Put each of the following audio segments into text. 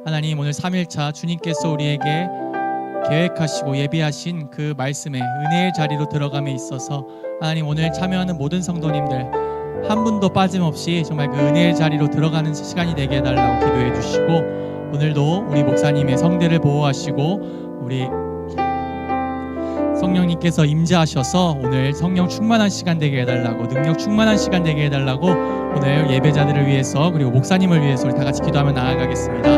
하나님, 오늘 3일차 주님께서 우리에게 계획하시고 예비하신 그 말씀에 은혜의 자리로 들어감에 있어서 하나님, 오늘 참여하는 모든 성도님들 한 분도 빠짐없이 정말 그 은혜의 자리로 들어가는 시간이 되게 해달라고 기도해 주시고, 오늘도 우리 목사님의 성대를 보호하시고 우리 성령님께서 임재하셔서 오늘 성령 충만한 시간 되게 해달라고, 능력 충만한 시간 되게 해달라고 오늘 예배자들을 위해서 그리고 목사님을 위해서 우리 다 같이 기도하며 나아가겠습니다.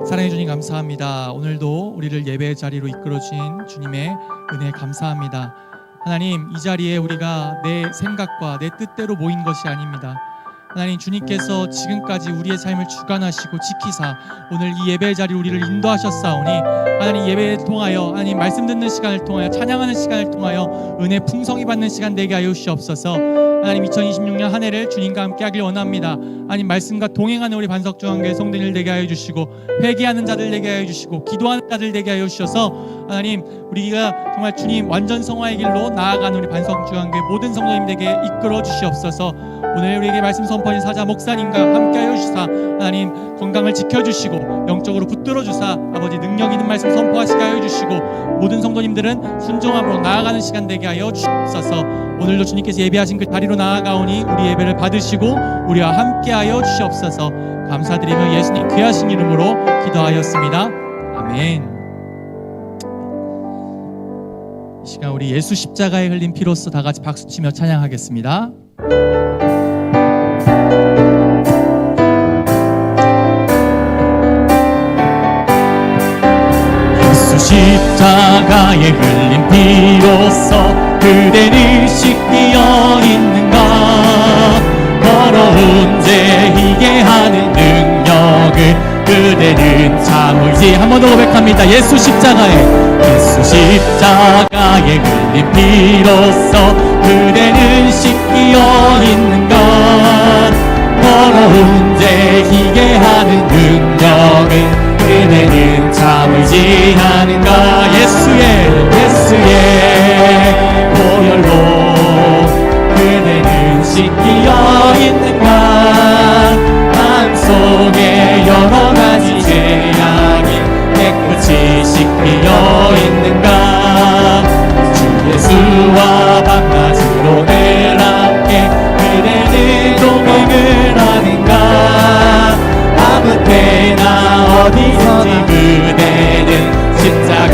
사랑해 주님 감사합니다. 오늘도 우리를 예배의 자리로 이끌어주신 주님의 은혜 감사합니다. 하나님, 이 자리에 우리가 내 생각과 내 뜻대로 모인 것이 아닙니다. 하나님, 주님께서 지금까지 우리의 삶을 주관하시고 지키사 오늘 이 예배의 자리로 우리를 인도하셨사오니 하나님, 예배를 통하여 하나님 말씀 듣는 시간을 통하여 찬양하는 시간을 통하여 은혜 풍성히 받는 시간 되게 하여 주시옵소서. 하나님, 2026년 한 해를 주님과 함께 하길 원합니다. 하나님, 말씀과 동행하는 우리 반석중앙교회 성도들 되게 하여 주시고, 회개하는 자들 되게 하여 주시고, 기도하는 자들 되게 하여 주셔서 하나님, 우리가 정말 주님 완전 성화의 길로 나아가는 우리 반석중앙교회 모든 성도님들에게 이끌어 주시옵소서. 오늘 우리에게 말씀 선포하신 사자 목사님과 함께 하여 주시사 하나님 건강을 지켜주시고 영적으로 붙들어 주사 아버지 능력 있는 말씀 선포하시게 하여 주시고, 모든 성도님들은 순종함으로 나아가는 시간 되게 하여 주옵소서. 오늘도 주님께서 예배하신 그 자리로 나아가오니 우리 예배를 받으시고 우리와 함께 하여 주시옵소서. 감사드리며 예수님 귀하신 이름으로 기도하였습니다. 아멘. 이 시간 우리 예수 십자가에 흘린 피로써 다 같이 박수치며 찬양하겠습니다. 십자가에 흘린 피로써 그대를 씻기어 있는가. 더러운 죄 희게 하는 능력을 그대는 참으시. 한 번 더 고백합니다. 예수 십자가에 흘린 피로써 그대는 씻기어 있는가. 더러운 죄 희게 하는 능력을 그대는 참으지 않은가. 예수의 보혈로 그대는 씻기어 있는가. 마음속에 여러 가지 죄악이 깨끗이 씻기어 있는가. 주 예수와 밤낮으로 늘 함께 그대는 동행을 하는가. 아무 때나 어디서나 그대는 십자가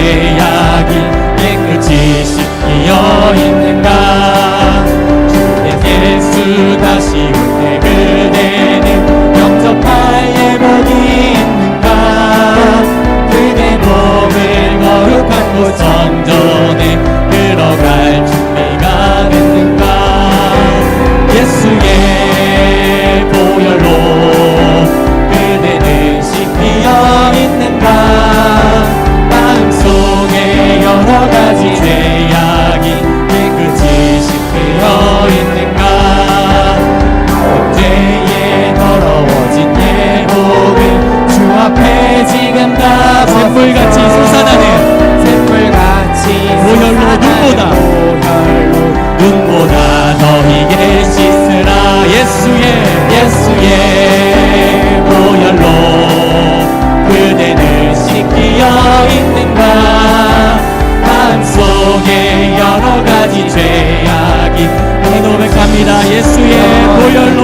죄악이 깨끗이 씻기어 있는가. 주의 예수 다시 올 때 그대는 영접할 예복이 있는가. 그대 몸을 거룩한 곳 성전에 들어갈 준비가 됐는가. 예수의 보혈로 그대는 씻기어 있는가. 마음속에 여러가지 죄악이 깨끗이 씻기어 있는가. 죄에 더러워진 예복은 주 앞에 지금 다 샘물같이 솟아나는 샘물같이 보혈로 눈보다 너희에게 씻으라. 예수의 보혈로 그대는 씻기어 있는가. 마음속에 여러가지 죄악이 고백합니다. 예수의 보혈로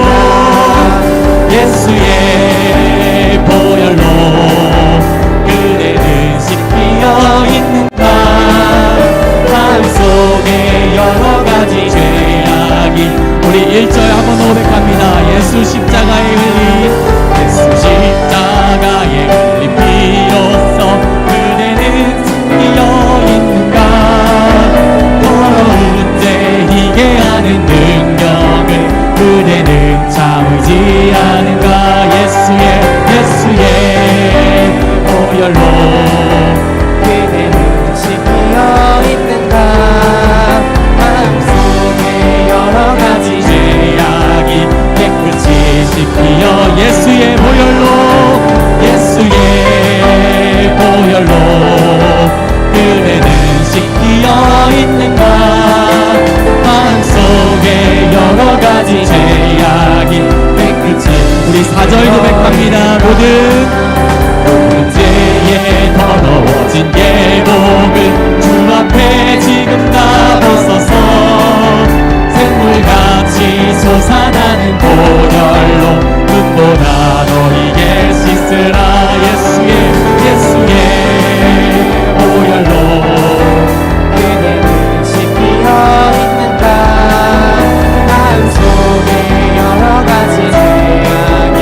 예수의 보혈로 그대는 씻기어 있는가. 마음속에 여러가지 죄악이 우리 1절 한번 고백합니다. 예수 십자가에 흘린 예수 십자가에 흘린 피로써 그대는 씻기어 있는가. 더러운 죄 희게 하는 능력을 그대는 참지 않은가. 예수의 보혈로 그대는 씻기어 있는가. 마음속에 여러가지 죄악이 깨끗이 씻기어 예수의 보혈로 그대는 씻기어 있는가. 마음속에 여러가지 죄악이 깨끗이 우리 4절 고백합니다. 모든 죄에 더러워진 예복을 주 앞에 지금 다 벗어서 샘물같이 솟아나는 보혈로 눈보다 너희에게 씻으라. 예수의 보혈로 그대는 씻기어 있는가. 마음속에 여러가지 죄악이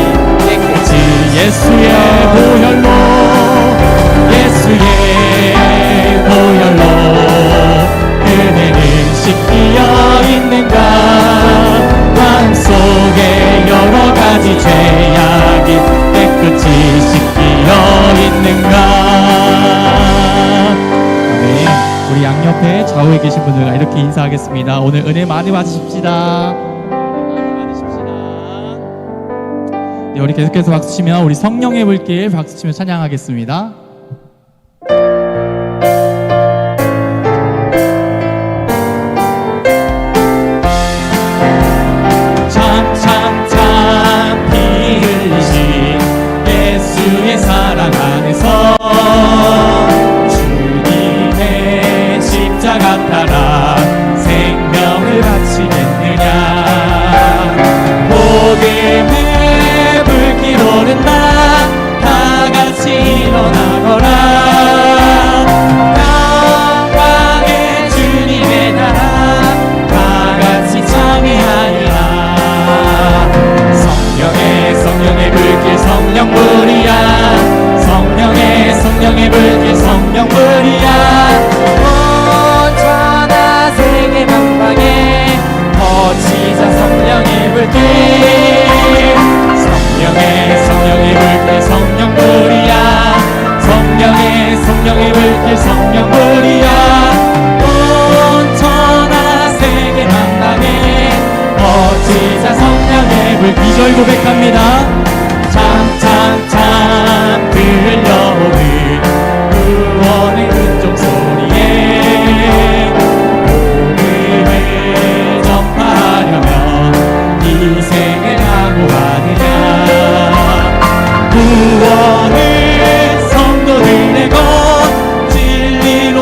깨끗이 예수의 보혈로 그대는 씻기어 있는가. 마음속에 여러가지 죄악이 깨끗이 씻기어 있는가. 아멘. 우리 양옆에 좌우에 계신 분들과 이렇게 인사하겠습니다. 오늘 은혜 많이 받으십시다. 네, 우리 계속해서 박수치며 우리 성령의 불길 박수치며 찬양하겠습니다. 예수의 사랑 안에서 주님의 십자가 따라 생명을 바치겠느냐. 복음의 불길 오른다. 다 같이 일어나거라. 영광의 주님의 나라 다 같이 찬미하리라. 성령의 불길 성령불이야. 성령의 불길 성령불이야. 온 천하 세계 만방에 퍼지자 성령의 불길. 성령의 불길 성령불이야. 성령의 불길 성령불이야. 온 천하 세계 만방에 퍼지자 성령의 불길. 2절 고백합니다. 참 들려오는 구원의 은총 소리에 복음을 전파하려면 희생을 하고 하느냐. 구원을 성도들의 것 진리로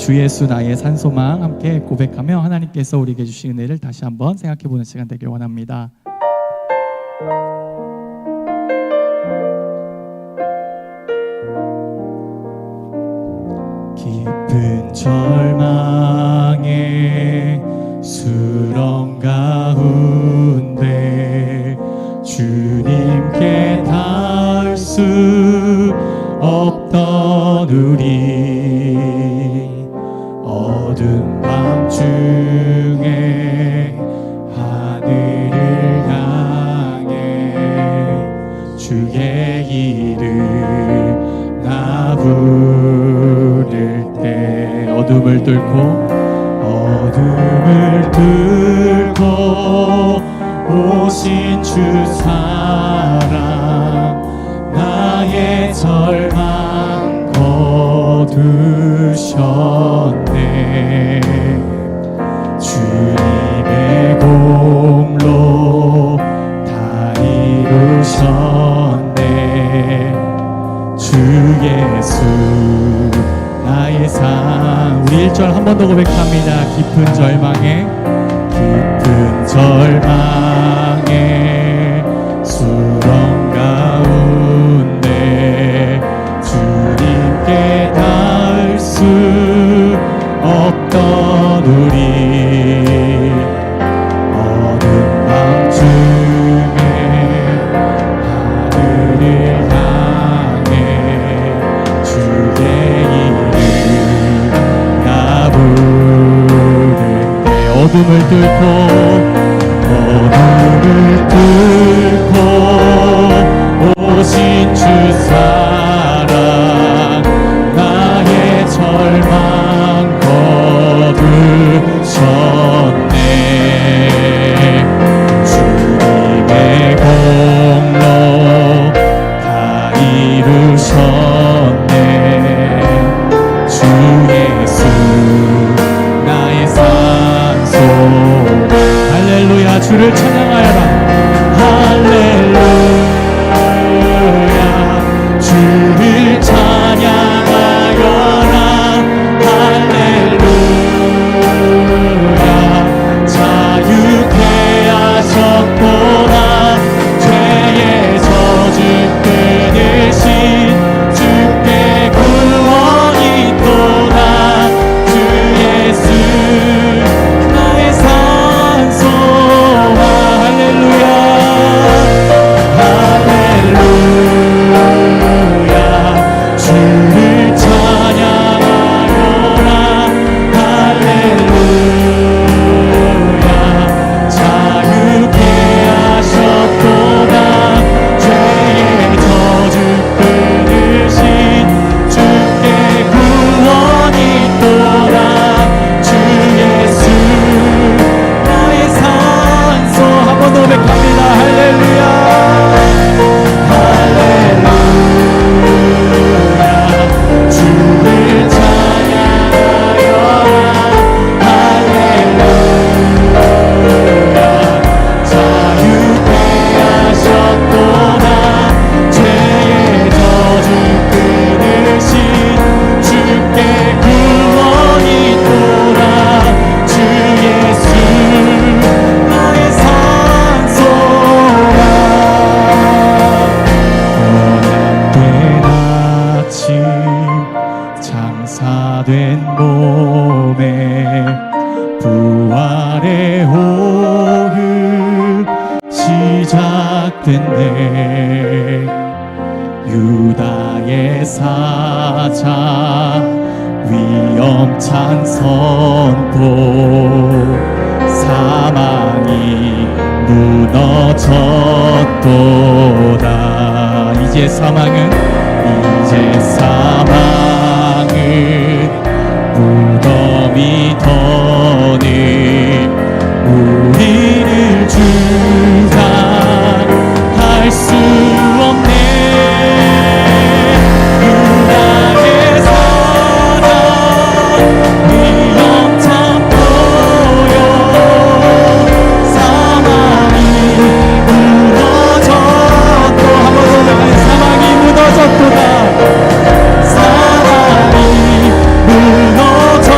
주 예수 나의 산소망 함께 고백하며 하나님께서 우리에게 주신 은혜를 다시 한번 생각해보는 시간 되길 원합니다. 깊은 절망의 수렁 가운데 주님께 닿을 수 없던 우리 어두운 밤중에 하늘을 향해 주의 이름 나 부를 때 어둠을 뚫고 오신 주 사랑 나의 절망 거두셨네. 주님의 공로 다 이루셨네. 주 예수 나의 상. 우리 1절 한 번 더 고백합니다. 깊은 절망의 수렁 가운데 주님께 닿을 수 없던 우리 어두운 밤중에 하늘을 향해 주의 이름 나 부를 때 어둠을 뚫고 오신 주 사랑 나의 절망 거두셨네. 주님의 공로 다 이루셨네. 주 예수 나의 산소. 할렐루야. 주를 찬양하여라. 할렐루야. 주를 찬양하여라. 할렐루야. 자유케 하셨구나. 죄의 저주 끊으신 주께 구원이 있도다. 주 예수 나의 산소. 할렐루야. 할렐루야. 주를 찬양하여라. 할렐루야. 자유케 하셨도다. 죄의 저주 끊으신 주께 구원이 있도다. 주 예수 나의 산소. 한 번 더 고백합니다. 할렐루야. 할렐루야. 주를 찬양하여라. 할렐루야. 자유케 하셨도다. 죄의 저주 끊으신 주께 구원이 있도다. 주 예수 나의 산소라. 고난된 아침 장사된 몸에 부활의 호흡 시작됐네. 유다의 사자 위험찬 선포 사망이 무너졌도다. 이제 사망은 무덤이 더니 우리를 주장할 수 없네. 유다의 사자 위험찬 보여 사망이 무너졌도. 한번 더 사망이 무너졌도다. 사랑이 무너져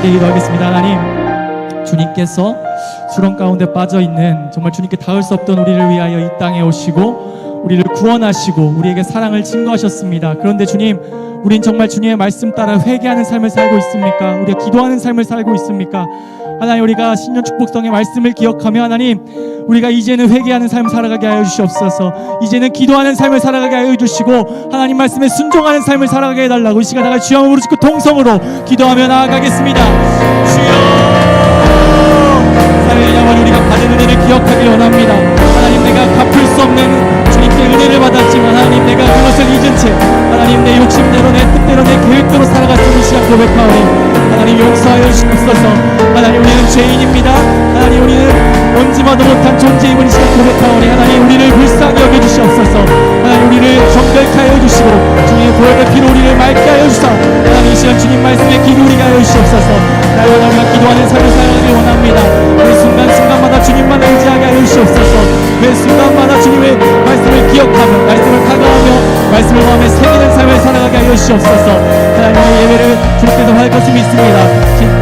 함께 기도하겠습니다. 하나님, 주님께서 수렁 가운데 빠져있는 정말 주님께 닿을 수 없던 우리를 위하여 이 땅에 오시고 우리를 구원하시고 우리에게 사랑을 증거하셨습니다. 그런데 주님, 우린 정말 주님의 말씀 따라 회개하는 삶을 살고 있습니까? 우리가 기도하는 삶을 살고 있습니까? 하나님, 우리가 신년 축복성의 말씀을 기억하며 하나님, 우리가 이제는 회개하는 삶을 살아가게 하여 주시옵소서. 이제는 기도하는 삶을 살아가게 하여 주시고 하나님 말씀에 순종하는 삶을 살아가게 해달라고 이 시간 다같이 주여 한번 부르짖고 통성으로 기도하며 나아가겠습니다. 주여, 사회야만 우리가 받은 은혜를 기억하기 원합니다. 하나님, 내가 갚을 수 없는 주님께 은혜를 받았지만 하나님, 내가 그것을 잊은 채 하나님, 내 욕심대로 내 뜻대로 내 계획대로 살아갔던 이 시간 고백하오니 하나님 용서하여 주옵소서. 하나님, 우리는 죄인입니다. 하나님, 우리는 뭔지 봐도 못한 존재임을 이 시간 고백하오니 하나님, 우리를 불쌍히 여겨주시옵소서. 하나님, 우리를 정결케 하여 주시고 주님의 보혈의 피로 우리를 맑게 하여 주사 하나님, 이 시간 주님 말씀에 기도리게 하여 주시옵소서. 나의 원하며 기도하는 삶을 살아가길 원합니다. 매 순간순간마다 주님만 의지하게 하여 주시옵소서. 매 순간마다 주님의 말씀을 기억하며 말씀을 다가오며 말씀을 마음에 새기는 삶을 살아가게 하여 주시옵소서. 하나님, 우리 예배를 주님께서 할 것을 믿습니다.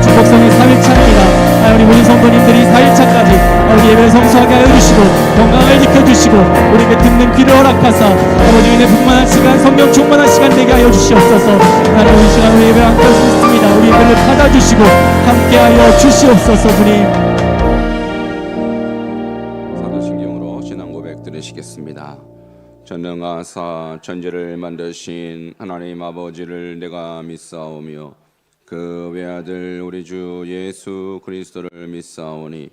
축복성의 3일차입니다. 우리 모든 성도님들이 4일차까지 우리 예배를 성수하게 하여 주시고 건강을 지켜주시고 우리에게 듣는 귀를 허락하사 아버지 은혜 풍만한 시간, 성령 충만한 시간 되게 하여 주시옵소서. 하나님, 이 시간 우리 예배를 함께 할 수 있습니다. 우리 예배를 받아주시고 함께 하여 주시옵소서. 주님, 사도신경으로 신앙 고백 드리시겠습니다. 전능하사 천지를 만드신 하나님 아버지를 내가 믿사오며 그 외아들 우리 주 예수 그리스도를 믿사오니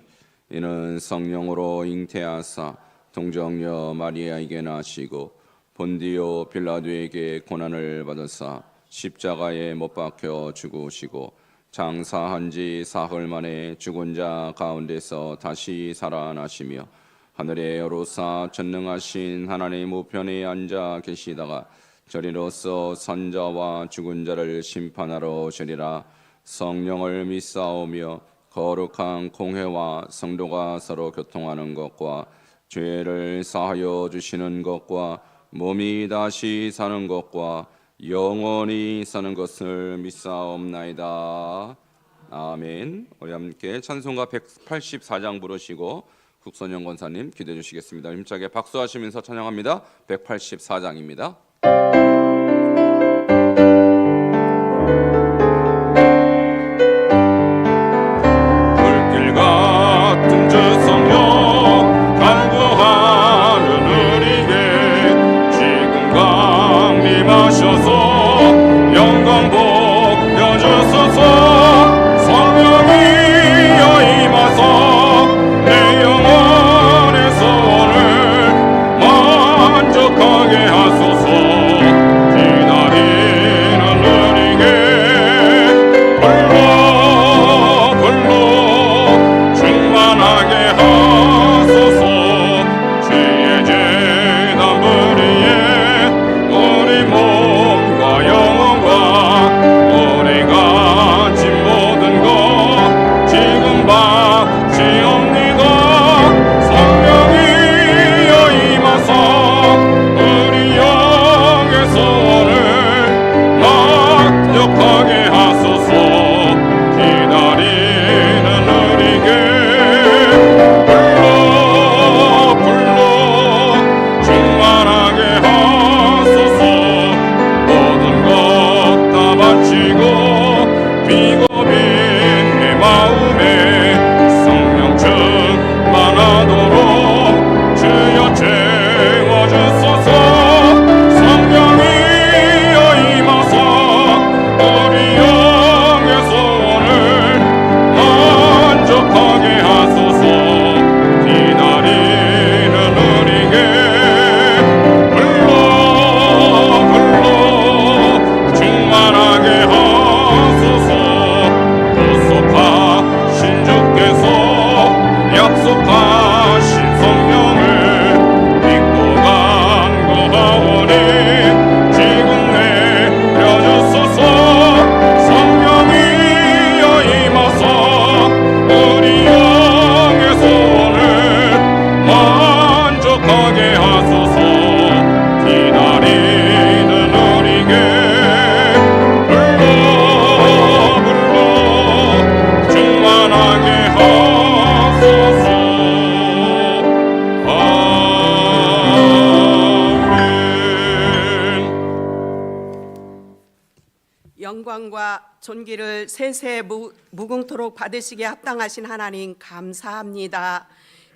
이는 성령으로 잉태하사 동정녀 마리아에게 나시고 본디오 빌라도에게 고난을 받으사 십자가에 못 박혀 죽으시고 장사한 지 사흘 만에 죽은 자 가운데서 다시 살아나시며 하늘에 오르사 전능하신 하나님 우편에 앉아 계시다가 저리로서 선자와 죽은 자를 심판하러 오시리라. 성령을 믿사오며 거룩한 공회와 성도가 서로 교통하는 것과 죄를 사하여 주시는 것과 몸이 다시 사는 것과 영원히 사는 것을 믿사옵나이다. 아멘. 우리 함께 찬송가 184장 부르시고 국선영 권사님 기도해 주시겠습니다. 힘차게 박수하시면서 찬양합니다. 184장입니다. 영광과 존귀를 세세 무궁토록 받으시기에 합당하신 하나님 감사합니다.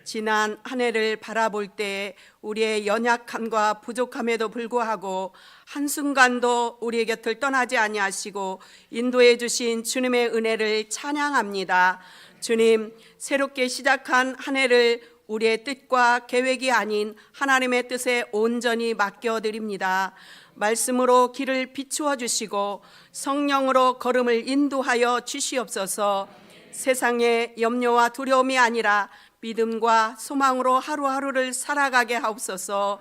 지난 한 해를 바라볼 때 우리의 연약함과 부족함에도 불구하고 한순간도 우리의 곁을 떠나지 아니하시고 인도해 주신 주님의 은혜를 찬양합니다. 주님, 새롭게 시작한 한 해를 우리의 뜻과 계획이 아닌 하나님의 뜻에 온전히 맡겨드립니다. 말씀으로 길을 비추어 주시고 성령으로 걸음을 인도하여 주시옵소서. 세상의 염려와 두려움이 아니라 믿음과 소망으로 하루하루를 살아가게 하옵소서.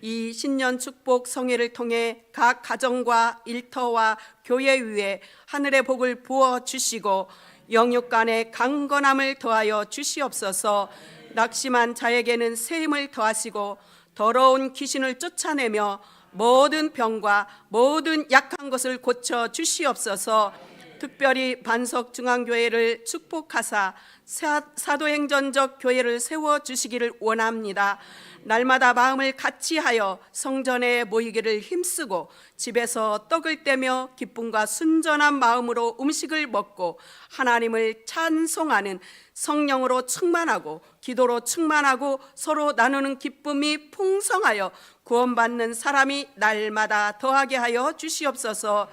이 신년 축복 성회를 통해 각 가정과 일터와 교회 위에 하늘의 복을 부어 주시고 영육 간의 강건함을 더하여 주시옵소서. 낙심한 자에게는 새 힘을 더하시고 더러운 귀신을 쫓아내며 모든 병과 모든 약한 것을 고쳐 주시옵소서. 특별히 반석중앙교회를 축복하사 사도행전적 교회를 세워주시기를 원합니다. 날마다 마음을 같이하여 성전에 모이기를 힘쓰고 집에서 떡을 떼며 기쁨과 순전한 마음으로 음식을 먹고 하나님을 찬송하는 성령으로 충만하고 기도로 충만하고 서로 나누는 기쁨이 풍성하여 구원받는 사람이 날마다 더하게 하여 주시옵소서.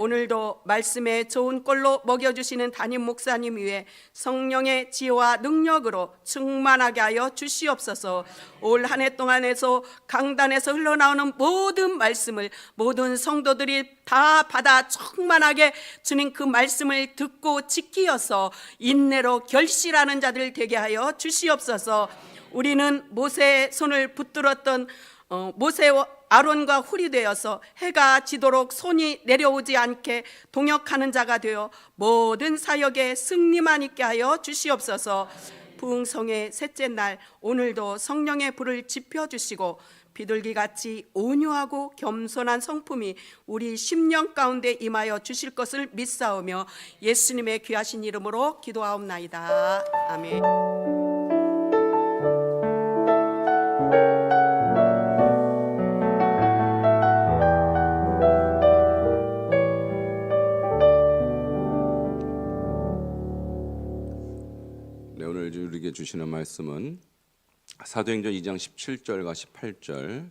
오늘도 말씀에 좋은 꼴로 먹여주시는 담임 목사님 위에 성령의 지혜와 능력으로 충만하게 하여 주시옵소서. 올 한 해 동안에서 강단에서 흘러나오는 모든 말씀을 모든 성도들이 다 받아 충만하게 주님 그 말씀을 듣고 지키어서 인내로 결실하는 자들 되게 하여 주시옵소서. 우리는 모세의 손을 붙들었던 모세와 아론과 훌이 되어서 해가 지도록 손이 내려오지 않게 동역하는 자가 되어 모든 사역에 승리만 있게 하여 주시옵소서. 부흥성의 셋째 날 오늘도 성령의 불을 지펴주시고 비둘기같이 온유하고 겸손한 성품이 우리 심령 가운데 임하여 주실 것을 믿사오며 예수님의 귀하신 이름으로 기도하옵나이다. 아멘. 오늘 우리에게 주시는 말씀은 사도행전 2장 17절과 18절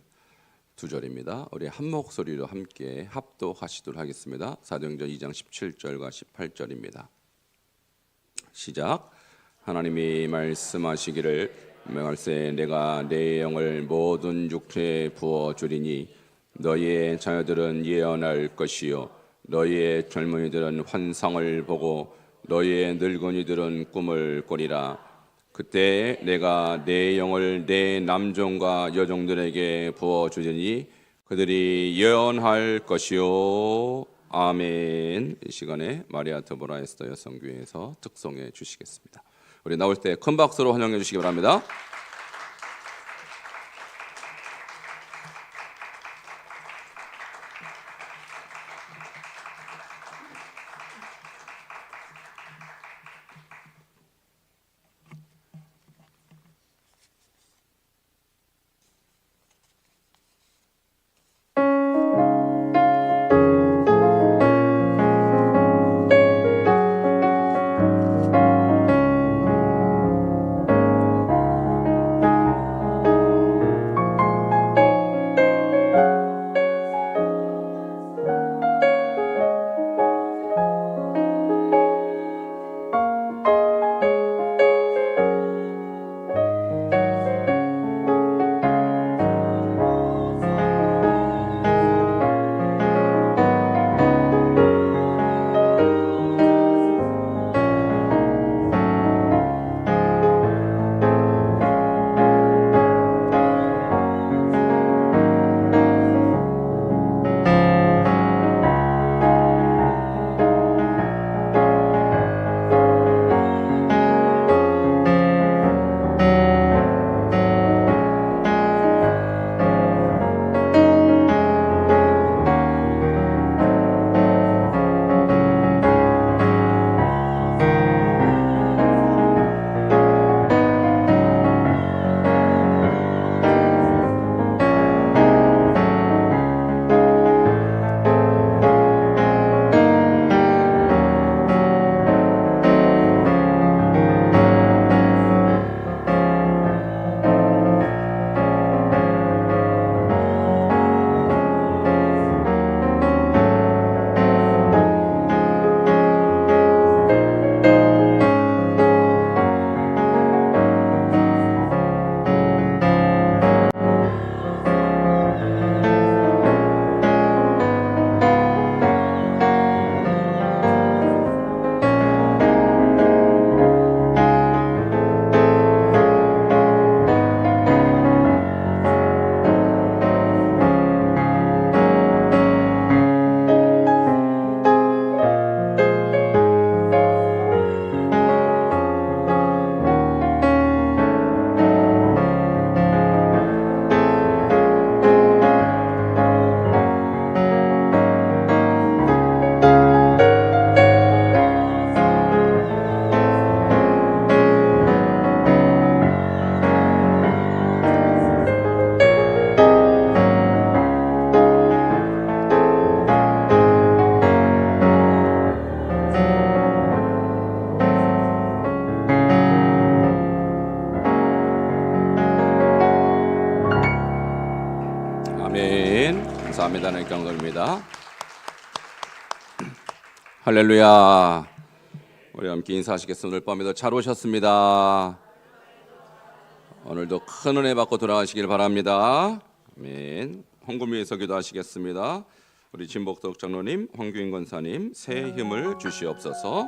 두 절입니다. 우리 한 목소리로 함께 합독하시도록 하겠습니다. 사도행전 2장 17절과 18절입니다. 시작. 하나님이 말씀하시기를 맹할세 내가 내 영을 모든 육체에 부어 주리니 너희의 자녀들은 예언할 것이요 너희의 젊은이들은 환상을 보고 너희의 늙은이들은 꿈을 꾸리라. 그때 내가 내 영을 내 남종과 여종들에게 부어주리니 그들이 예언할 것이요. 아멘. 이 시간에 마리아 드보라 에스더 여성교회에서 특송해 주시겠습니다. 우리 나올 때 큰 박수로 환영해 주시기 바랍니다. 감사합니다. 네, 경건입니다. 할렐루야. 우리 함께 인사하시겠습니다. 오늘 밤에도 잘 오셨습니다. 오늘도 큰 은혜 받고 돌아가시길 바랍니다. 아멘. 헌금 위해서 기도하시겠습니다. 우리 진복덕 장로님, 황규인 권사님 새 힘을 주시옵소서.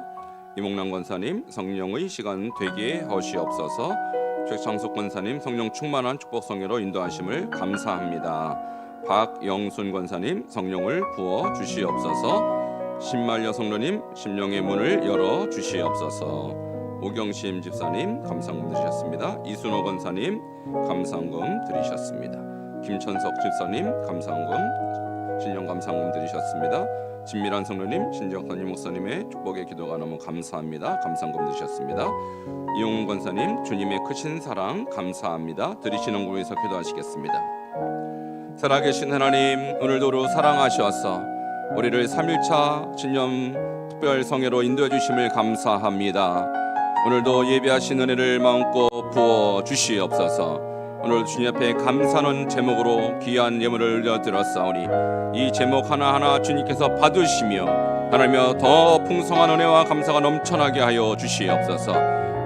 이몽란 권사님 성령의 시간 되게 하시옵소서. 최창숙 권사님 성령 충만한 축복 성회로 인도하심을 감사합니다. 박영순 권사님 성령을 부어 주시옵소서. 신말여 성로님 심령의 문을 열어 주시옵소서. 오경심 집사님 감상금 드리셨습니다. 이순호 권사님 감상금 드리셨습니다. 김천석 집사님 감상금 신령 감상금 드리셨습니다. 진미란 성로님 신정선님 목사님의 축복의 기도가 너무 감사합니다. 감상금 드리셨습니다. 이용훈 권사님 주님의 크신 사랑 감사합니다. 드리시는 걸 위해서 기도하시겠습니다. 살아계신 하나님, 오늘도 우리를 사랑하셔서 우리를 3일차 신년 특별 성회로 인도해 주심을 감사합니다. 오늘도 예배하신 은혜를 마음껏 부어 주시옵소서. 오늘 주님 앞에 감사하는 제목으로 귀한 예물을 올려드렸사오니 이 제목 하나하나 주님께서 받으시며 하나님여 더 풍성한 은혜와 감사가 넘쳐나게 하여 주시옵소서.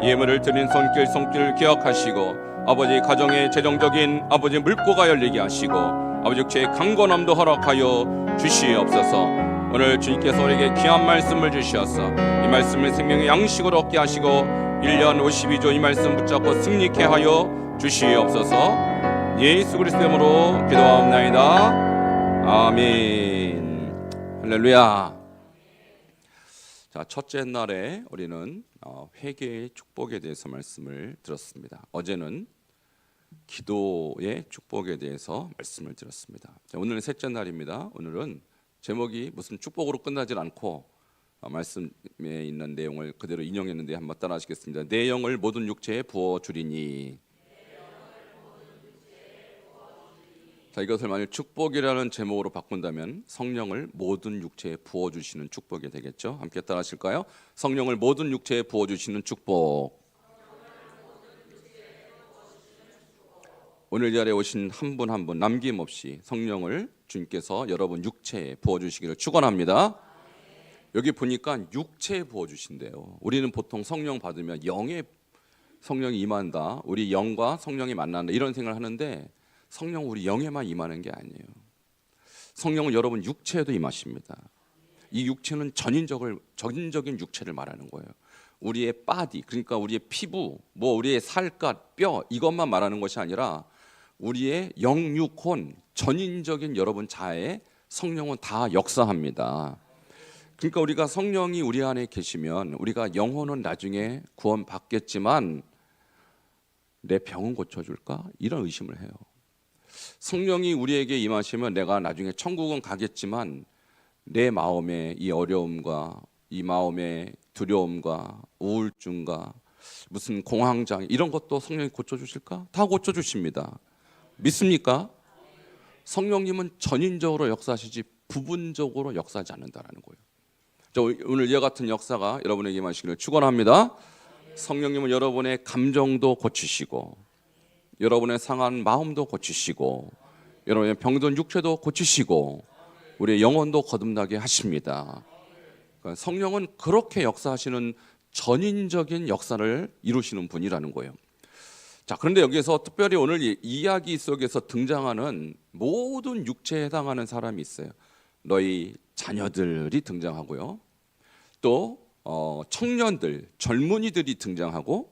예물을 드린 손길 기억하시고 아버지 가정의 재정적인 아버지 물꼬가 열리게 하시고 아버지 육체의 강건함도 허락하여 주시옵소서. 오늘 주님께서 우리에게 귀한 말씀을 주시어서 이 말씀을 생명의 양식으로 얻게 하시고 1년 52조 이 말씀 붙잡고 승리케 하여 주시옵소서. 예수 그리스도의 이름으로 기도하옵나이다. 아멘. 할렐루야. 자, 첫째 날에 우리는 회개의 축복에 대해서 말씀을 들었습니다. 어제는 기도의 축복에 대해서 말씀을 드렸습니다. 자, 오늘은 셋째 날입니다. 오늘은 제목이 무슨 축복으로 끝나질 않고 말씀에 있는 내용을 그대로 인용했는데 한번 따라 하시겠습니다. 내 영을 모든 육체에 부어 주리니. 자, 이것을 만약 축복이라는 제목으로 바꾼다면 성령을 모든 육체에 부어 주시는 축복이 되겠죠. 함께 따라 하실까요? 성령을 모든 육체에 부어 주시는 축복. 오늘 자리에 오신 한 분 한 분 남김없이 성령을 주님께서 여러분 육체에 부어주시기를 축원합니다. 여기 보니까 육체에 부어주신대요. 우리는 보통 성령 받으면 영에 성령이 임한다, 우리 영과 성령이 만난다 이런 생각을 하는데 성령 우리 영에만 임하는 게 아니에요. 성령은 여러분 육체에도 임하십니다. 이 육체는 전인적인 육체를 말하는 거예요. 우리의 바디, 그러니까 우리의 피부, 우리의 살갗, 뼈 이것만 말하는 것이 아니라 우리의 영육혼 전인적인 여러분 자아에 성령은 다 역사합니다. 그러니까 우리가 성령이 우리 안에 계시면 우리가 영혼은 나중에 구원받겠지만 내 병은 고쳐줄까? 이런 의심을 해요. 성령이 우리에게 임하시면 내가 나중에 천국은 가겠지만 내 마음의 이 어려움과 이 마음의 두려움과 우울증과 무슨 공황장 이런 것도 성령이 고쳐주실까? 다 고쳐주십니다. 믿습니까? 성령님은 전인적으로 역사하시지 부분적으로 역사하지 않는다라는 거예요. 오늘 이와 같은 역사가 여러분에게 임하시기를 축원합니다. 성령님은 여러분의 감정도 고치시고 여러분의 상한 마음도 고치시고 여러분의 병든 육체도 고치시고 우리의 영혼도 거듭나게 하십니다. 그러니까 성령은 그렇게 역사하시는 전인적인 역사를 이루시는 분이라는 거예요. 자, 그런데 여기서 특별히 오늘 이야기 속에서 등장하는 모든 육체에 해당하는 사람이 있어요. 너희 자녀들이 등장하고요. 또 청년들, 젊은이들이 등장하고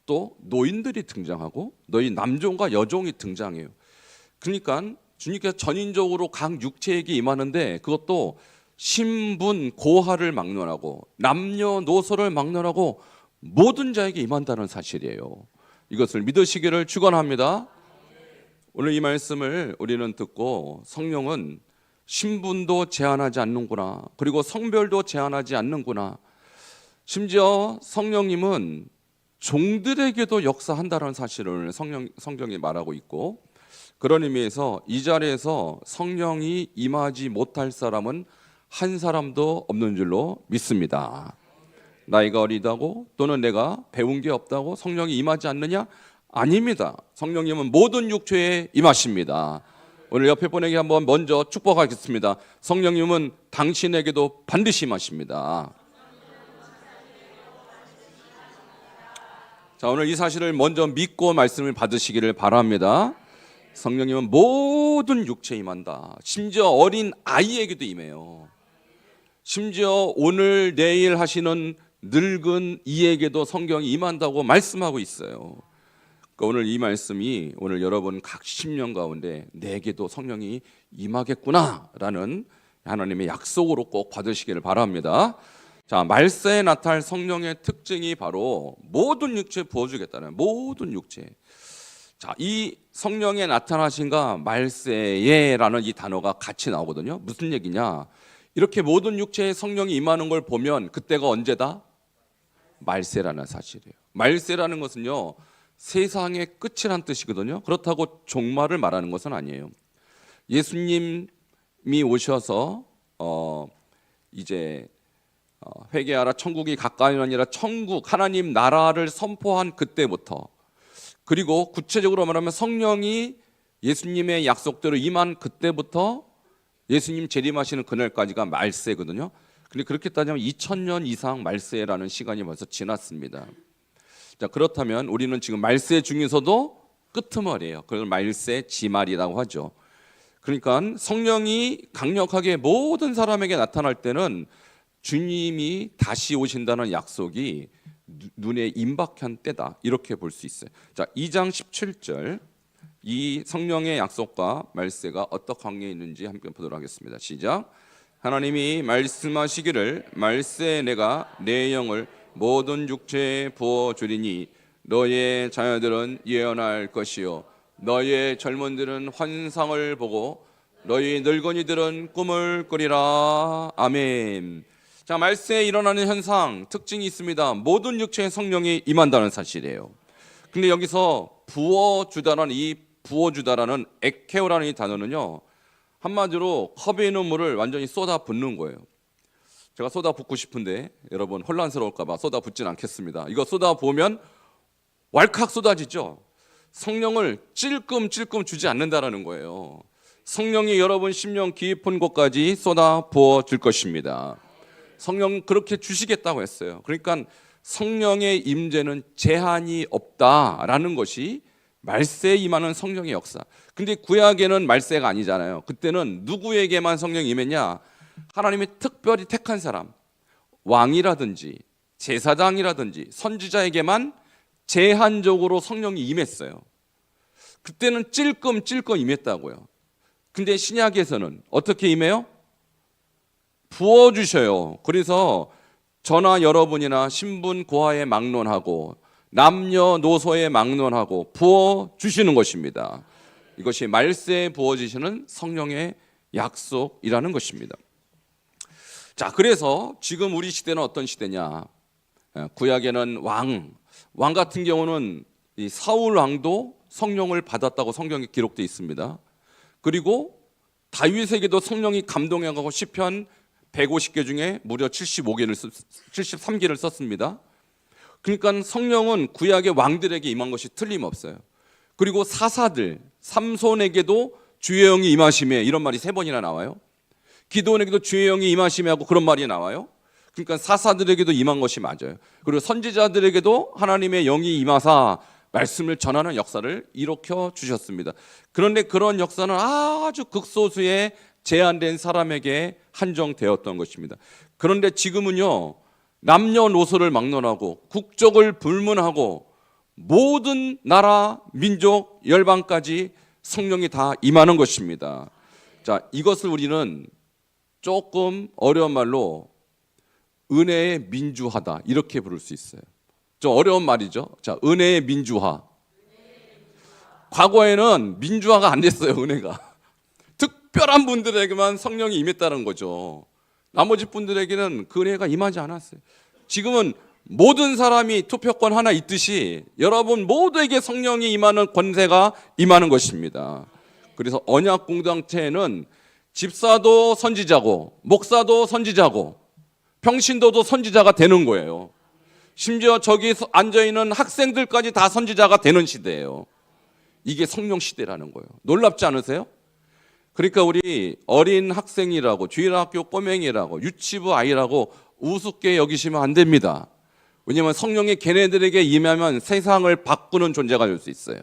또 노인들이 등장하고 너희 남종과 여종이 등장해요. 그러니까 주님께서 전인적으로 각 육체에게 임하는데 그것도 신분, 고하를 막론하고 남녀노소를 막론하고 모든 자에게 임한다는 사실이에요. 이것을 믿으시기를 축원합니다. 오늘 이 말씀을 우리는 듣고 성령은 신분도 제한하지 않는구나, 그리고 성별도 제한하지 않는구나, 심지어 성령님은 종들에게도 역사한다는 사실을 성경이 말하고 있고, 그런 의미에서 이 자리에서 성령이 임하지 못할 사람은 한 사람도 없는 줄로 믿습니다. 나이가 어리다고 또는 내가 배운 게 없다고 성령이 임하지 않느냐? 아닙니다. 성령님은 모든 육체에 임하십니다. 오늘 옆에 분에게 한번 먼저 축복하겠습니다. 성령님은 당신에게도 반드시 임하십니다. 자, 오늘 이 사실을 먼저 믿고 말씀을 받으시기를 바랍니다. 성령님은 모든 육체에 임한다. 심지어 어린 아이에게도 임해요. 심지어 오늘 내일 하시는 늙은 이에게도 성령이 임한다고 말씀하고 있어요. 그러니까 오늘 이 말씀이 오늘 여러분 각 심령 가운데 내게도 성령이 임하겠구나라는 하나님의 약속으로 꼭 받으시기를 바랍니다. 자, 말세에 나타날 성령의 특징이 바로 모든 육체에 부어주겠다는, 모든 육체. 자, 이 성령의 나타나신가 말세에라는 이 단어가 같이 나오거든요. 무슨 얘기냐? 이렇게 모든 육체에 성령이 임하는 걸 보면 그때가 언제다? 말세라는 사실이에요. 말세라는 것은요, 세상의 끝이란 뜻이거든요. 그렇다고 종말을 말하는 것은 아니에요. 예수님이 오셔서 이제 회개하라 천국이 가까이 오니라, 천국 하나님 나라를 선포한 그때부터, 그리고 구체적으로 말하면 성령이 예수님의 약속대로 임한 그때부터 예수님 재림하시는 그날까지가 말세거든요. 근데 그렇게 따지면 2000년 이상 말세라는 시간이 벌써 지났습니다. 자, 그렇다면 우리는 지금 말세 중에서도 끄트머리예요. 그걸 말세 지말이라고 하죠. 그러니까 성령이 강력하게 모든 사람에게 나타날 때는 주님이 다시 오신다는 약속이 눈에 임박한 때다, 이렇게 볼 수 있어요. 자, 2장 17절, 이 성령의 약속과 말세가 어떤 관계에 있는지 함께 보도록 하겠습니다. 시작. 하나님이 말씀하시기를 말세에 내가 내 영을 모든 육체에 부어주리니 너의 자녀들은 예언할 것이요 너의 젊은들은 환상을 보고 너희 늙은이들은 꿈을 꾸리라. 아멘. 자, 말세에 일어나는 현상 특징이 있습니다. 모든 육체에 성령이 임한다는 사실이에요. 근데 여기서 부어주다라는 이 부어주다라는 에케오라는 이 단어는요, 한마디로 컵에 있는 물을 완전히 쏟아 붓는 거예요. 제가 쏟아 붓고 싶은데 여러분 혼란스러울까 봐 쏟아 붓진 않겠습니다. 이거 쏟아 부으면 왈칵 쏟아지죠. 성령을 찔끔찔끔 주지 않는다라는 거예요. 성령이 여러분 심령 깊은 곳까지 쏟아 부어 줄 것입니다. 성령 그렇게 주시겠다고 했어요. 그러니까 성령의 임재는 제한이 없다라는 것이 말세에 임하는 성령의 역사. 근데 구약에는 말세가 아니잖아요. 그때는 누구에게만 성령이 임했냐? 하나님이 특별히 택한 사람, 왕이라든지 제사장이라든지 선지자에게만 제한적으로 성령이 임했어요. 그때는 찔끔 임했다고요. 근데 신약에서는 어떻게 임해요? 부어주셔요. 그래서 저나 여러분이나 신분 고하에 막론하고 남녀노소에 막론하고 부어주시는 것입니다. 이것이 말세에 부어주시는 성령의 약속이라는 것입니다. 자, 그래서 지금 우리 시대는 어떤 시대냐? 구약에는 왕 같은 경우는 이 사울 왕도 성령을 받았다고 성경에 기록되어 있습니다. 그리고 다윗에게도 성령이 감동해가고 시편 150개 중에 무려 73개를 썼습니다. 그러니까 성령은 구약의 왕들에게 임한 것이 틀림없어요. 그리고 사사들, 삼손에게도 주의 영이 임하심에 이런 말이 3번이나 나와요. 기드온에게도 주의 영이 임하심에 하고 그런 말이 나와요. 그러니까 사사들에게도 임한 것이 맞아요. 그리고 선지자들에게도 하나님의 영이 임하사 말씀을 전하는 역사를 일으켜 주셨습니다. 그런데 그런 역사는 아주 극소수의 제한된 사람에게 한정되었던 것입니다. 그런데 지금은요, 남녀노소를 막론하고 국적을 불문하고 모든 나라, 민족, 열방까지 성령이 다 임하는 것입니다. 자, 이것을 우리는 조금 어려운 말로 은혜의 민주화다, 이렇게 부를 수 있어요. 좀 어려운 말이죠. 자, 은혜의 민주화. 과거에는 민주화가 안 됐어요, 은혜가. 특별한 분들에게만 성령이 임했다는 거죠. 나머지 분들에게는 그 은혜가 임하지 않았어요. 지금은 모든 사람이 투표권 하나 있듯이 여러분 모두에게 성령이 임하는 권세가 임하는 것입니다. 그래서 언약 공동체에는 집사도 선지자고 목사도 선지자고 평신도도 선지자가 되는 거예요. 심지어 저기 앉아있는 학생들까지 다 선지자가 되는 시대예요. 이게 성령 시대라는 거예요. 놀랍지 않으세요? 그러니까 우리 어린 학생이라고, 주일학교 꼬맹이라고, 유치부 아이라고 우습게 여기시면 안 됩니다. 왜냐하면 성령이 걔네들에게 임하면 세상을 바꾸는 존재가 될 수 있어요.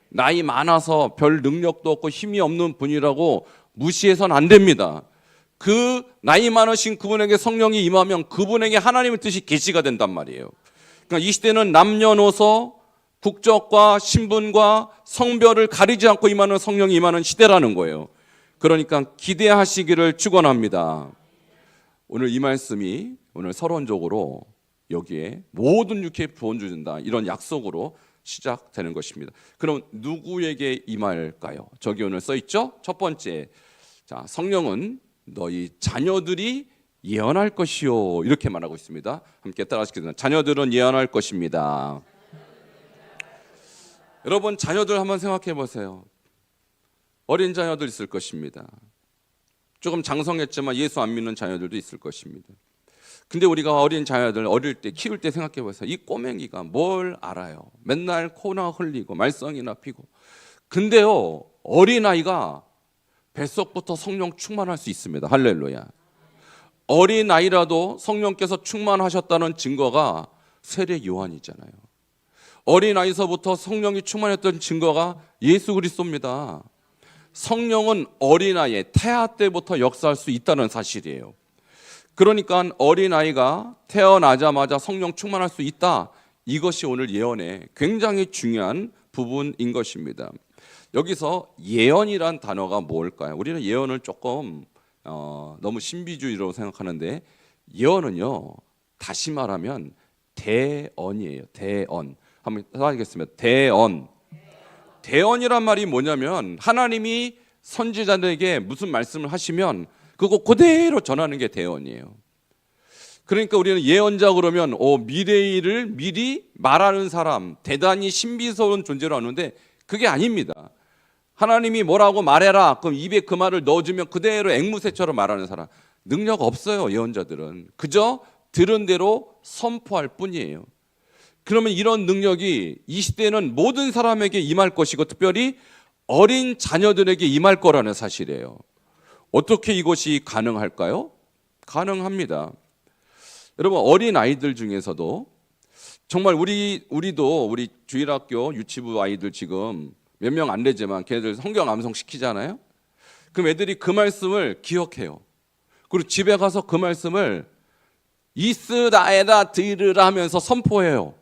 나이 많아서 별 능력도 없고 힘이 없는 분이라고 무시해서는 안 됩니다. 그 나이 많으신 그분에게 성령이 임하면 그분에게 하나님의 뜻이 계시가 된단 말이에요. 그러니까 이 시대는 남녀노소, 국적과 신분과 성별을 가리지 않고 임하는 성령이 임하는 시대라는 거예요. 그러니까 기대하시기를 축원합니다. 오늘 이 말씀이 오늘 서론적으로 여기에 모든 육체에 구원 주신다, 이런 약속으로 시작되는 것입니다. 그럼 누구에게 임할까요? 저기 오늘 써 있죠? 첫 번째, 자, 성령은 너희 자녀들이 예언할 것이요, 이렇게 말하고 있습니다. 함께 따라하시겠습니다. 자녀들은 예언할 것입니다. 여러분, 자녀들 한번 생각해 보세요. 어린 자녀들 있을 것입니다. 조금 장성했지만 예수 안 믿는 자녀들도 있을 것입니다. 근데 우리가 어린 자녀들 어릴 때 키울 때 생각해 보세요. 이 꼬맹이가 뭘 알아요? 맨날 코나 흘리고 말썽이나 피고. 근데요, 어린아이가 뱃속부터 성령 충만할 수 있습니다. 할렐루야. 어린아이라도 성령께서 충만하셨다는 증거가 세례 요한이잖아요. 어린아이서부터 성령이 충만했던 증거가 예수 그리스도입니다. 성령은 어린아이의 태아 때부터 역사할 수 있다는 사실이에요. 그러니까 어린아이가 태어나자마자 성령 충만할 수 있다, 이것이 오늘 예언의 굉장히 중요한 부분인 것입니다. 여기서 예언이란 단어가 뭘까요? 우리는 예언을 조금 너무 신비주의로 생각하는데, 예언은요, 다시 말하면 대언이에요. 대언. 한번 하겠습니다. 대언. 대언이란 말이 뭐냐면 하나님이 선지자들에게 무슨 말씀을 하시면 그거 그대로 전하는 게 대언이에요. 그러니까 우리는 예언자 그러면 미래의 일을 미리 말하는 사람, 대단히 신비스러운 존재로 하는데 그게 아닙니다. 하나님이 뭐라고 말해라, 그럼 입에 그 말을 넣어주면 그대로 앵무새처럼 말하는 사람, 능력 없어요. 예언자들은 그저 들은 대로 선포할 뿐이에요. 그러면 이런 능력이 이 시대에는 모든 사람에게 임할 것이고 특별히 어린 자녀들에게 임할 거라는 사실이에요. 어떻게 이것이 가능할까요? 가능합니다. 여러분, 어린 아이들 중에서도 정말 우리도 우리 주일학교 유치부 아이들 지금 몇 명 안 되지만 걔네들 성경 암송 시키잖아요. 그럼 애들이 그 말씀을 기억해요. 그리고 집에 가서 그 말씀을 이스라엘아 들으라 하면서 선포해요.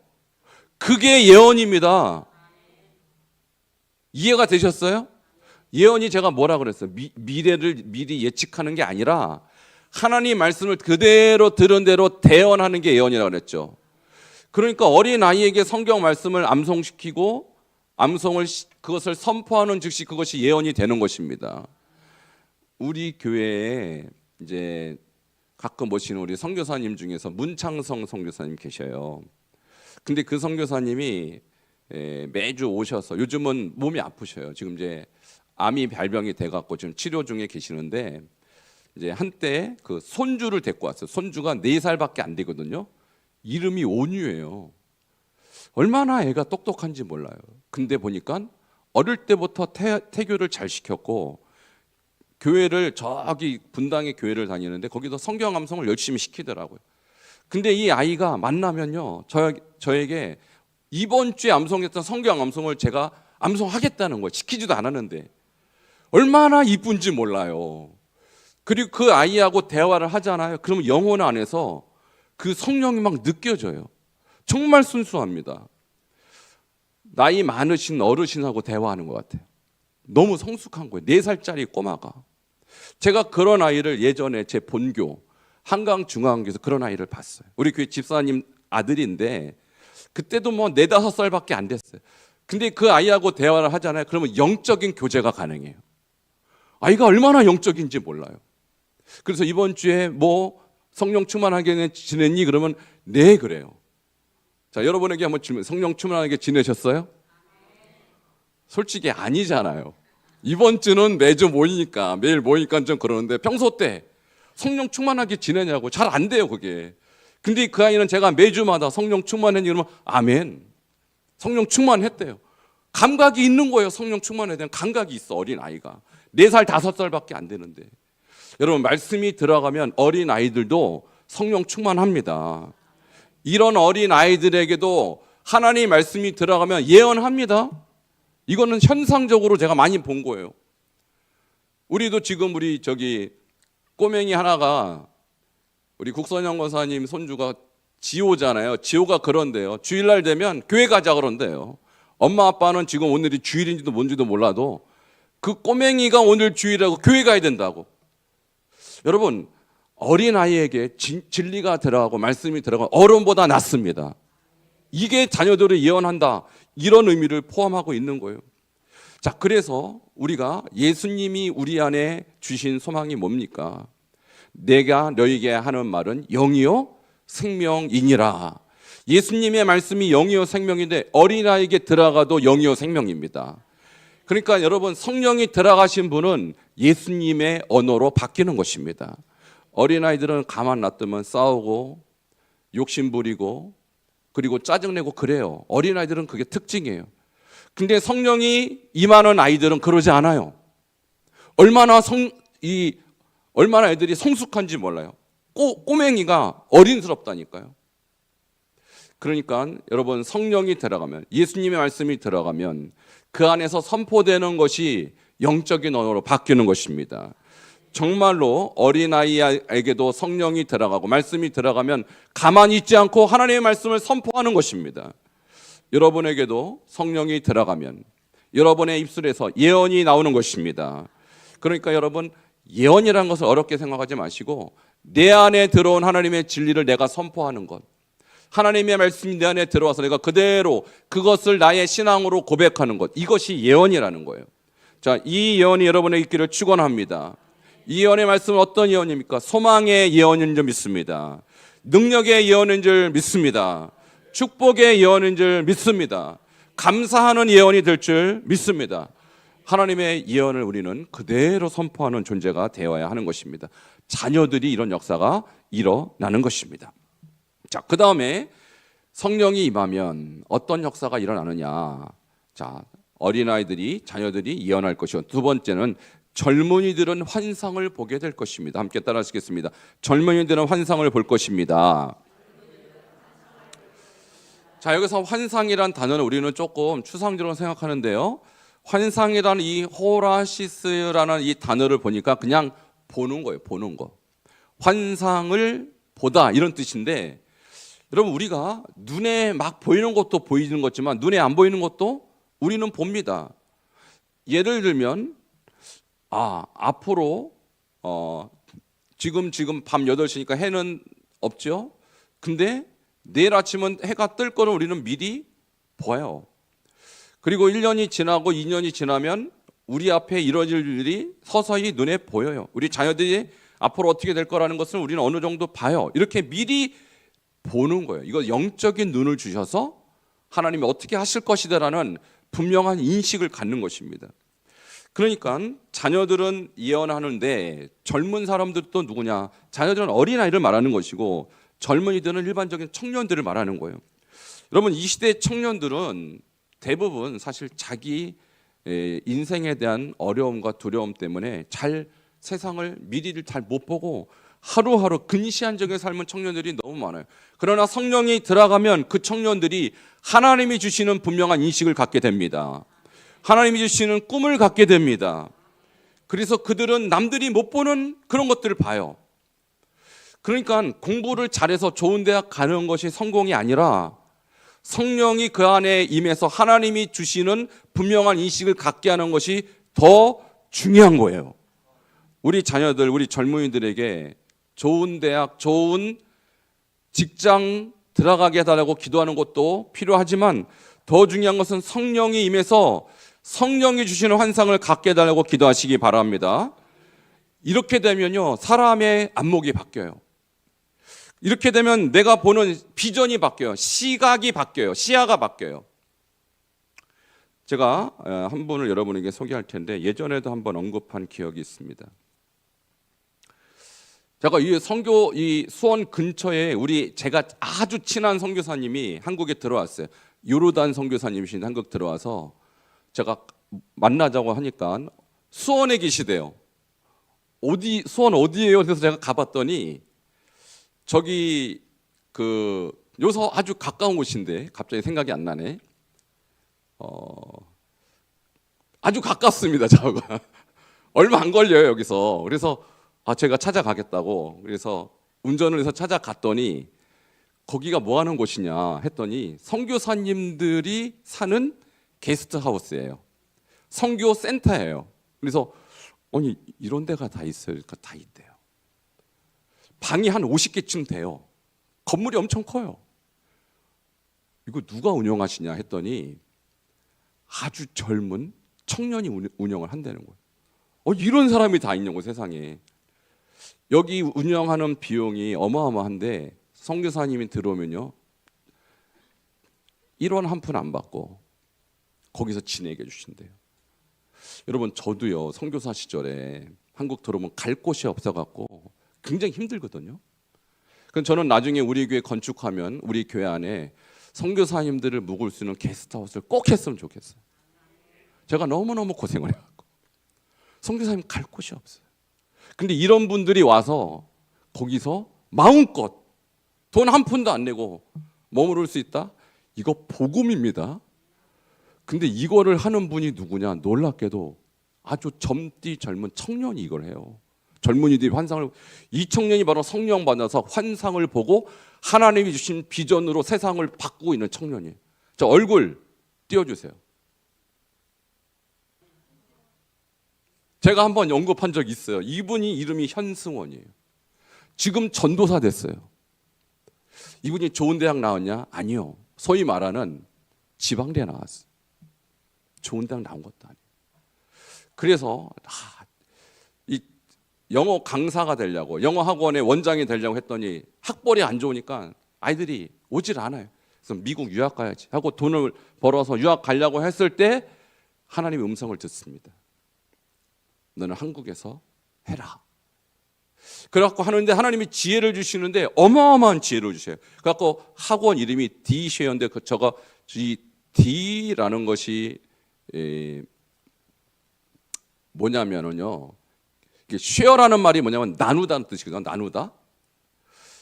그게 예언입니다. 이해가 되셨어요? 예언이 제가 뭐라 그랬어요? 미래를 미리 예측하는 게 아니라 하나님 말씀을 그대로 들은 대로 대언하는 게 예언이라고 그랬죠. 그러니까 어린 아이에게 성경 말씀을 암송시키고 그것을 선포하는 즉시 그것이 예언이 되는 것입니다. 우리 교회에 이제 가끔 오시는 우리 선교사님 중에서 문창성 선교사님 계셔요. 근데 그 선교사님이 매주 오셔서, 요즘은 몸이 아프셔요. 지금 이제 암이 발병이 돼갖고 지금 치료 중에 계시는데, 이제 한때 그 손주를 데리고 왔어요. 손주가 4살밖에 안 되거든요. 이름이 온유예요. 얼마나 애가 똑똑한지 몰라요. 근데 보니까 어릴 때부터 태교를 잘 시켰고, 교회를 저기 분당의 교회를 다니는데 거기서 성경 암송을 열심히 시키더라고요. 근데 이 아이가 만나면요, 저에게 이번 주에 암송했던 성경 암송을 제가 암송하겠다는 거예요. 시키지도 않았는데. 얼마나 이쁜지 몰라요. 그리고 그 아이하고 대화를 하잖아요. 그러면 영혼 안에서 그 성령이 막 느껴져요. 정말 순수합니다. 나이 많으신 어르신하고 대화하는 것 같아요. 너무 성숙한 거예요. 4살짜리 꼬마가. 제가 그런 아이를 예전에 제 본교 한강중앙교에서 그런 아이를 봤어요. 우리 교회 집사님 아들인데 그때도 뭐 4, 5살밖에 안 됐어요. 근데 그 아이하고 대화를 하잖아요. 그러면 영적인 교제가 가능해요. 아이가 얼마나 영적인지 몰라요. 그래서 이번 주에 뭐 성령 충만하게 지냈니? 그러면 네, 그래요. 자, 여러분에게 한번 질문, 성령 충만하게 지내셨어요? 솔직히 아니잖아요. 이번 주는 매주 모이니까, 매일 모이니까 좀 그러는데 평소 때 성령 충만하게 지내냐고 잘 안 돼요, 그게. 근데 그 아이는 제가 매주마다 성령 충만했니? 그러면 아멘. 성령 충만했대요. 감각이 있는 거예요. 성령 충만에 대한 감각이 있어. 어린아이가 4살 5살밖에 안 되는데, 여러분 말씀이 들어가면 어린아이들도 성령 충만합니다. 이런 어린아이들에게도 하나님 말씀이 들어가면 예언합니다. 이거는 현상적으로 제가 많이 본 거예요. 우리도 지금 우리 꼬맹이 하나가, 우리 국선영 권사님 손주가 지호잖아요. 지호가 그런데요, 주일날 되면 교회 가자 그런데요. 엄마 아빠는 지금 오늘이 주일인지도 뭔지도 몰라도 그 꼬맹이가 오늘 주일이라고 교회 가야 된다고. 여러분, 어린아이에게 진리가 들어가고 말씀이 들어가고 어른보다 낫습니다. 이게 자녀들을 예언한다, 이런 의미를 포함하고 있는 거예요. 자, 그래서 우리가 예수님이 우리 안에 주신 소망이 뭡니까? 내가 너에게 하는 말은 영이요 생명이니라. 예수님의 말씀이 영이요 생명인데 어린아이에게 들어가도 영이요 생명입니다. 그러니까 여러분, 성령이 들어가신 분은 예수님의 언어로 바뀌는 것입니다. 어린아이들은 가만 놔두면 싸우고 욕심 부리고 그리고 짜증내고 그래요. 어린아이들은 그게 특징이에요. 근데 성령이 임하는 아이들은 그러지 않아요. 얼마나 애들이 성숙한지 몰라요. 꼬맹이가 어린스럽다니까요. 그러니까 여러분, 성령이 들어가면, 예수님의 말씀이 들어가면 그 안에서 선포되는 것이 영적인 언어로 바뀌는 것입니다. 정말로 어린아이에게도 성령이 들어가고 말씀이 들어가면 가만히 있지 않고 하나님의 말씀을 선포하는 것입니다. 여러분에게도 성령이 들어가면 여러분의 입술에서 예언이 나오는 것입니다. 그러니까 여러분, 예언이라는 것을 어렵게 생각하지 마시고 내 안에 들어온 하나님의 진리를 내가 선포하는 것, 하나님의 말씀이 내 안에 들어와서 내가 그대로 그것을 나의 신앙으로 고백하는 것, 이것이 예언이라는 거예요. 자, 이 예언이 여러분의 있기를 축원합니다. 이 예언의 말씀은 어떤 예언입니까? 소망의 예언인 줄 믿습니다. 능력의 예언인 줄 믿습니다. 축복의 예언인 줄 믿습니다. 감사하는 예언이 될 줄 믿습니다. 하나님의 예언을 우리는 그대로 선포하는 존재가 되어야 하는 것입니다. 자녀들이 이런 역사가 일어나는 것입니다. 자, 그 다음에 성령이 임하면 어떤 역사가 일어나느냐. 자, 어린아이들이, 자녀들이 예언할 것이고, 두 번째는 젊은이들은 환상을 보게 될 것입니다. 함께 따라 하시겠습니다. 젊은이들은 환상을 볼 것입니다. 자, 여기서 환상이란 단어는 우리는 조금 추상적으로 생각하는데요, 환상이라는 이 호라시스라는 이 단어를 보니까 그냥 보는 거예요. 보는 거. 환상을 보다, 이런 뜻인데, 여러분, 우리가 눈에 막 보이는 것도 보이는 거지만 눈에 안 보이는 것도 우리는 봅니다. 예를 들면 앞으로 지금 밤 8시니까 해는 없죠. 근데 내일 아침은 해가 뜰 거를 우리는 미리 봐요. 그리고 1년이 지나고 2년이 지나면 우리 앞에 이루어질 일이 서서히 눈에 보여요. 우리 자녀들이 앞으로 어떻게 될 거라는 것을 우리는 어느 정도 봐요. 이렇게 미리 보는 거예요. 이거 영적인 눈을 주셔서 하나님이 어떻게 하실 것이다라는 분명한 인식을 갖는 것입니다. 그러니까 자녀들은 예언하는데 젊은 사람들도 누구냐? 자녀들은 어린아이를 말하는 것이고 젊은이들은 일반적인 청년들을 말하는 거예요. 여러분, 이 시대 청년들은 대부분 사실 자기 인생에 대한 어려움과 두려움 때문에 세상을 미리를 잘 못 보고 하루하루 근시안적인 삶은 청년들이 너무 많아요. 그러나 성령이 들어가면 그 청년들이 하나님이 주시는 분명한 인식을 갖게 됩니다. 하나님이 주시는 꿈을 갖게 됩니다. 그래서 그들은 남들이 못 보는 그런 것들을 봐요. 그러니까 공부를 잘해서 좋은 대학 가는 것이 성공이 아니라 성령이 그 안에 임해서 하나님이 주시는 분명한 인식을 갖게 하는 것이 더 중요한 거예요. 우리 자녀들, 우리 젊은이들에게 좋은 대학, 좋은 직장 들어가게 해달라고 기도하는 것도 필요하지만 더 중요한 것은 성령이 임해서 성령이 주시는 환상을 갖게 해달라고 기도하시기 바랍니다. 이렇게 되면요, 사람의 안목이 바뀌어요. 이렇게 되면 내가 보는 비전이 바뀌어요. 시각이 바뀌어요. 시야가 바뀌어요. 제가 한 분을 여러분에게 소개할 텐데 예전에도 한번 언급한 기억이 있습니다. 제가 이 수원 근처에 제가 아주 친한 선교사님이 한국에 들어왔어요. 요르단 선교사님이신 한국 들어와서 제가 만나자고 하니까 수원에 계시대요. 수원 어디예요? 그래서 제가 가봤더니 저기 여기서 아주 가까운 곳인데 갑자기 생각이 안 나네. 아주 가깝습니다. 저가 얼마 안 걸려요 여기서. 그래서 제가 찾아가겠다고. 그래서 운전을 해서 찾아갔더니 거기가 뭐 하는 곳이냐 했더니 선교사님들이 사는 게스트하우스예요. 선교 센터예요. 그래서 아니 이런 데가 다 있어요. 다 있대요. 방이 한 50개쯤 돼요. 건물이 엄청 커요. 이거 누가 운영하시냐 했더니 아주 젊은 청년이 운영을 한다는 거예요. 이런 사람이 다 있냐고 세상에. 여기 운영하는 비용이 어마어마한데 선교사님이 들어오면요 1원 한 푼 안 받고 거기서 지내게 해주신대요. 여러분 저도요 선교사 시절에 한국 들어오면 갈 곳이 없어갖고 굉장히 힘들거든요. 그럼 저는 나중에 우리 교회 건축하면 우리 교회 안에 선교사님들을 묵을 수 있는 게스트하우스를 꼭 했으면 좋겠어요. 제가 너무너무 고생을 해갖고 선교사님 갈 곳이 없어요. 근데 이런 분들이 와서 거기서 마음껏 돈 한 푼도 안 내고 머무를 수 있다? 이거 복음입니다. 근데 이거를 하는 분이 누구냐? 놀랍게도 아주 젊디 젊은 청년이 이걸 해요. 젊은이들이 환상을, 이 청년이 바로 성령 받아서 환상을 보고 하나님이 주신 비전으로 세상을 바꾸고 있는 청년이에요. 자, 얼굴 띄워주세요. 제가 한번 언급한 적이 있어요. 이분이 이름이 현승원이에요. 지금 전도사 됐어요. 이분이 좋은 대학 나왔냐? 아니요. 소위 말하는 지방대 나왔어요. 좋은 대학 나온 것도 아니에요. 그래서 이 영어 강사가 되려고, 영어 학원의 원장이 되려고 했더니 학벌이 안 좋으니까 아이들이 오질 않아요. 그래서 미국 유학 가야지 하고 돈을 벌어서 유학 가려고 했을 때 하나님의 음성을 듣습니다. 너는 한국에서 해라. 그래갖고 하는데 하나님이 지혜를 주시는데 어마어마한 지혜를 주셔요. 그래갖고 학원 이름이 D쉐어인데 저가 이 D라는 것이 뭐냐면은요. 쉐어라는 말이 뭐냐면 나누다는 뜻이거든요. 나누다.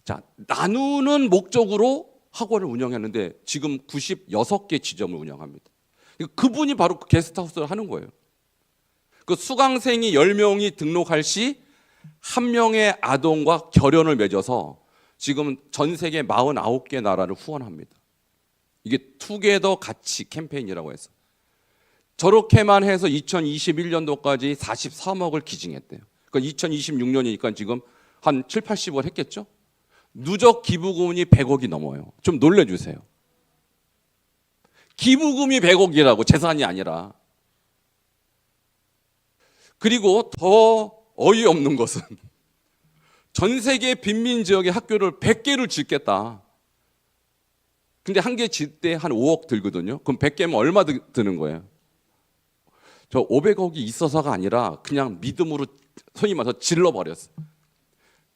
자, 나누는 목적으로 학원을 운영했는데 지금 96개 지점을 운영합니다. 그분이 바로 그 게스트하우스를 하는 거예요. 그 수강생이 10명이 등록할 시 한 명의 아동과 결연을 맺어서 지금 전 세계 49개 나라를 후원합니다. 이게 투게더 가치 캠페인이라고 해서 저렇게만 해서 2021년도까지 43억을 기증했대요. 그러니까 2026년이니까 지금 한 7, 80억 했겠죠? 누적 기부금이 100억이 넘어요. 좀 놀래주세요. 기부금이 100억이라고 재산이 아니라. 그리고 더 어이없는 것은 전 세계 빈민 지역의 학교를 100개를 짓겠다. 근데 한 개 짓 때 한 5억 들거든요. 그럼 100개면 얼마 드는 거예요? 저 500억이 있어서가 아니라 그냥 믿음으로 손이 맞서 질러버렸어요.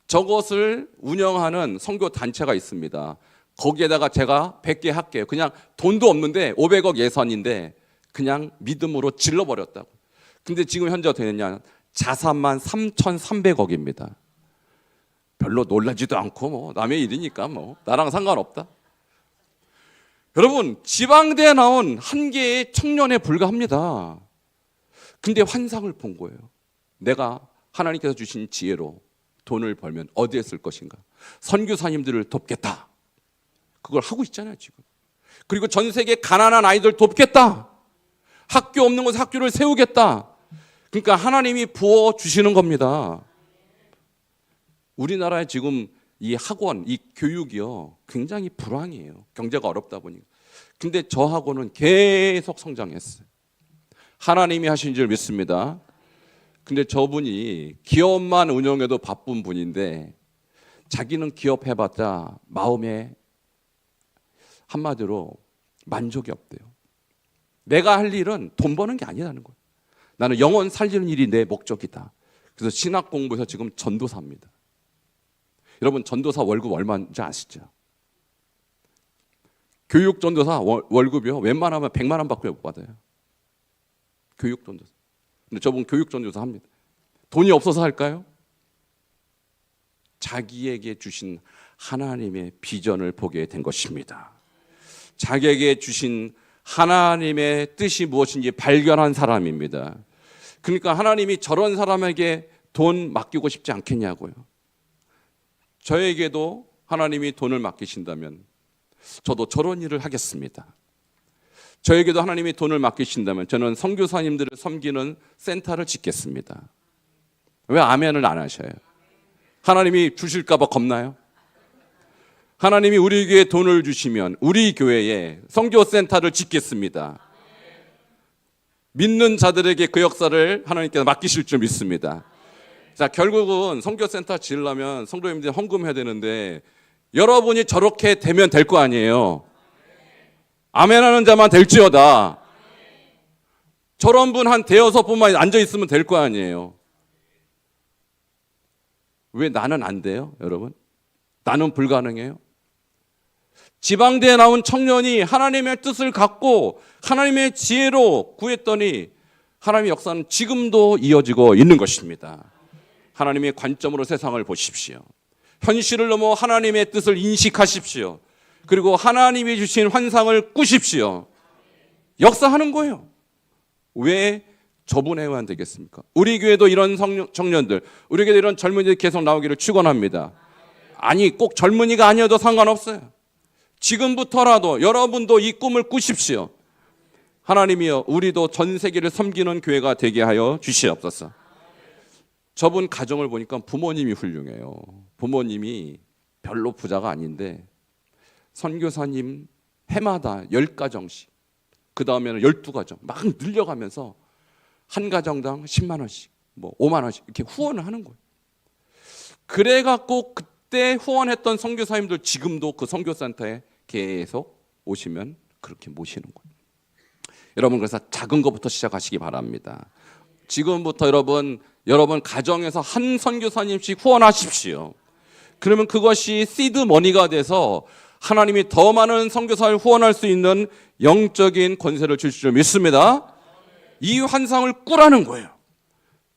저것을 운영하는 선교 단체가 있습니다. 거기에다가 제가 100개 할게요. 그냥 돈도 없는데 500억 예산인데 그냥 믿음으로 질러버렸다고. 근데 지금 현재 어떻게 됐냐? 자산만 3,300억입니다. 별로 놀라지도 않고 뭐 남의 일이니까 뭐 나랑 상관없다. 여러분 지방대에 나온 한 개의 청년에 불과합니다. 근데 환상을 본 거예요. 내가 하나님께서 주신 지혜로 돈을 벌면 어디에 쓸 것인가? 선교사님들을 돕겠다. 그걸 하고 있잖아요 지금. 그리고 전 세계 가난한 아이들 돕겠다. 학교 없는 곳에 학교를 세우겠다. 그러니까 하나님이 부어주시는 겁니다. 우리나라에 지금 이 학원, 이 교육이요 굉장히 불황이에요. 경제가 어렵다 보니까. 근데 저 학원은 계속 성장했어요. 하나님이 하신 줄 믿습니다. 근데 저분이 기업만 운영해도 바쁜 분인데 자기는 기업 해봤자 마음에 한마디로 만족이 없대요. 내가 할 일은 돈 버는 게 아니라는 거예요. 나는 영혼 살리는 일이 내 목적이다. 그래서 신학 공부해서 지금 전도사입니다. 여러분 전도사 월급 얼마인지 아시죠? 교육 전도사 월급이요 웬만하면 100만 원 밖에 못 받아요. 교육 전도사. 근데 저분 교육 전도사 합니다. 돈이 없어서 할까요? 자기에게 주신 하나님의 비전을 보게 된 것입니다. 자기에게 주신 하나님의 뜻이 무엇인지 발견한 사람입니다. 그러니까 하나님이 저런 사람에게 돈 맡기고 싶지 않겠냐고요. 저에게도 하나님이 돈을 맡기신다면 저도 저런 일을 하겠습니다. 저에게도 하나님이 돈을 맡기신다면 저는 선교사님들을 섬기는 센터를 짓겠습니다. 왜 아멘을 안 하셔요? 하나님이 주실까 봐 겁나요? 하나님이 우리 교회에 돈을 주시면 우리 교회에 선교센터를 짓겠습니다. 믿는 자들에게 그 역사를 하나님께서 맡기실 줄 믿습니다. 자, 결국은 선교센터 지으려면 성도님들이 헌금해야 되는데 여러분이 저렇게 되면 될 거 아니에요. 아멘하는 자만 될지어다. 저런 분 한 대여섯 분만 앉아있으면 될 거 아니에요. 왜 나는 안 돼요, 여러분? 나는 불가능해요? 지방대에 나온 청년이 하나님의 뜻을 갖고 하나님의 지혜로 구했더니 하나님의 역사는 지금도 이어지고 있는 것입니다. 하나님의 관점으로 세상을 보십시오. 현실을 넘어 하나님의 뜻을 인식하십시오. 그리고 하나님이 주신 환상을 꾸십시오. 역사하는 거예요. 왜 저분에만 되겠습니까? 우리 교회도 이런 청년들, 우리 교회도 이런 젊은이들 계속 나오기를 축원합니다. 아니, 꼭 젊은이가 아니어도 상관없어요. 지금부터라도 여러분도 이 꿈을 꾸십시오. 하나님이여, 우리도 전 세계를 섬기는 교회가 되게 하여 주시옵소서. 저분 가정을 보니까 부모님이 훌륭해요. 부모님이 별로 부자가 아닌데 선교사님 해마다 10가정씩, 그 다음에는 12가정 막 늘려가면서 한 가정당 10만 원씩, 뭐 5만 원씩 이렇게 후원을 하는 거예요. 그래갖고 그때 후원했던 선교사님들 지금도 그 선교센터에 계속 오시면 그렇게 모시는 거예요. 여러분, 그래서 작은 것부터 시작하시기 바랍니다. 지금부터 여러분 가정에서 한 선교사님씩 후원하십시오. 그러면 그것이 시드 머니가 돼서 하나님이 더 많은 선교사를 후원할 수 있는 영적인 권세를 주실 줄 믿습니다. 이 환상을 꾸라는 거예요.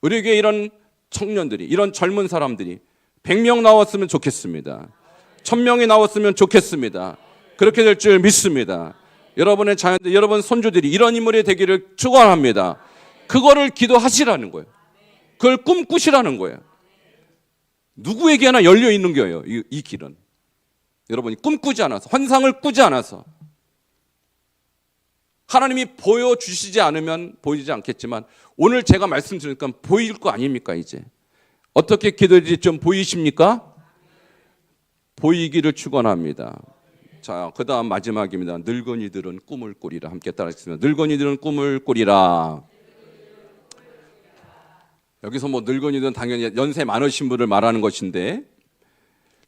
우리에게 이런 청년들이, 이런 젊은 사람들이 100명 나왔으면 좋겠습니다. 1000명이 나왔으면 좋겠습니다. 그렇게 될 줄 믿습니다. 여러분의 자녀들, 여러분 손주들이 이런 인물이 되기를 축원합니다. 그거를 기도하시라는 거예요. 그걸 꿈꾸시라는 거예요. 누구에게 하나 열려 있는 거예요, 이 길은. 여러분이 꿈꾸지 않아서, 환상을 꾸지 않아서, 하나님이 보여주시지 않으면 보이지 않겠지만 오늘 제가 말씀드리니까 보일 거 아닙니까? 이제 어떻게 기도할지 좀 보이십니까? 보이기를 축원합니다. 자, 그 다음 마지막입니다. 늙은이들은 꿈을 꾸리라. 함께 따라하겠습니다. 늙은이들은 꿈을 꾸리라. 여기서 뭐 늙은이들은 당연히 연세 많으신 분을 말하는 것인데,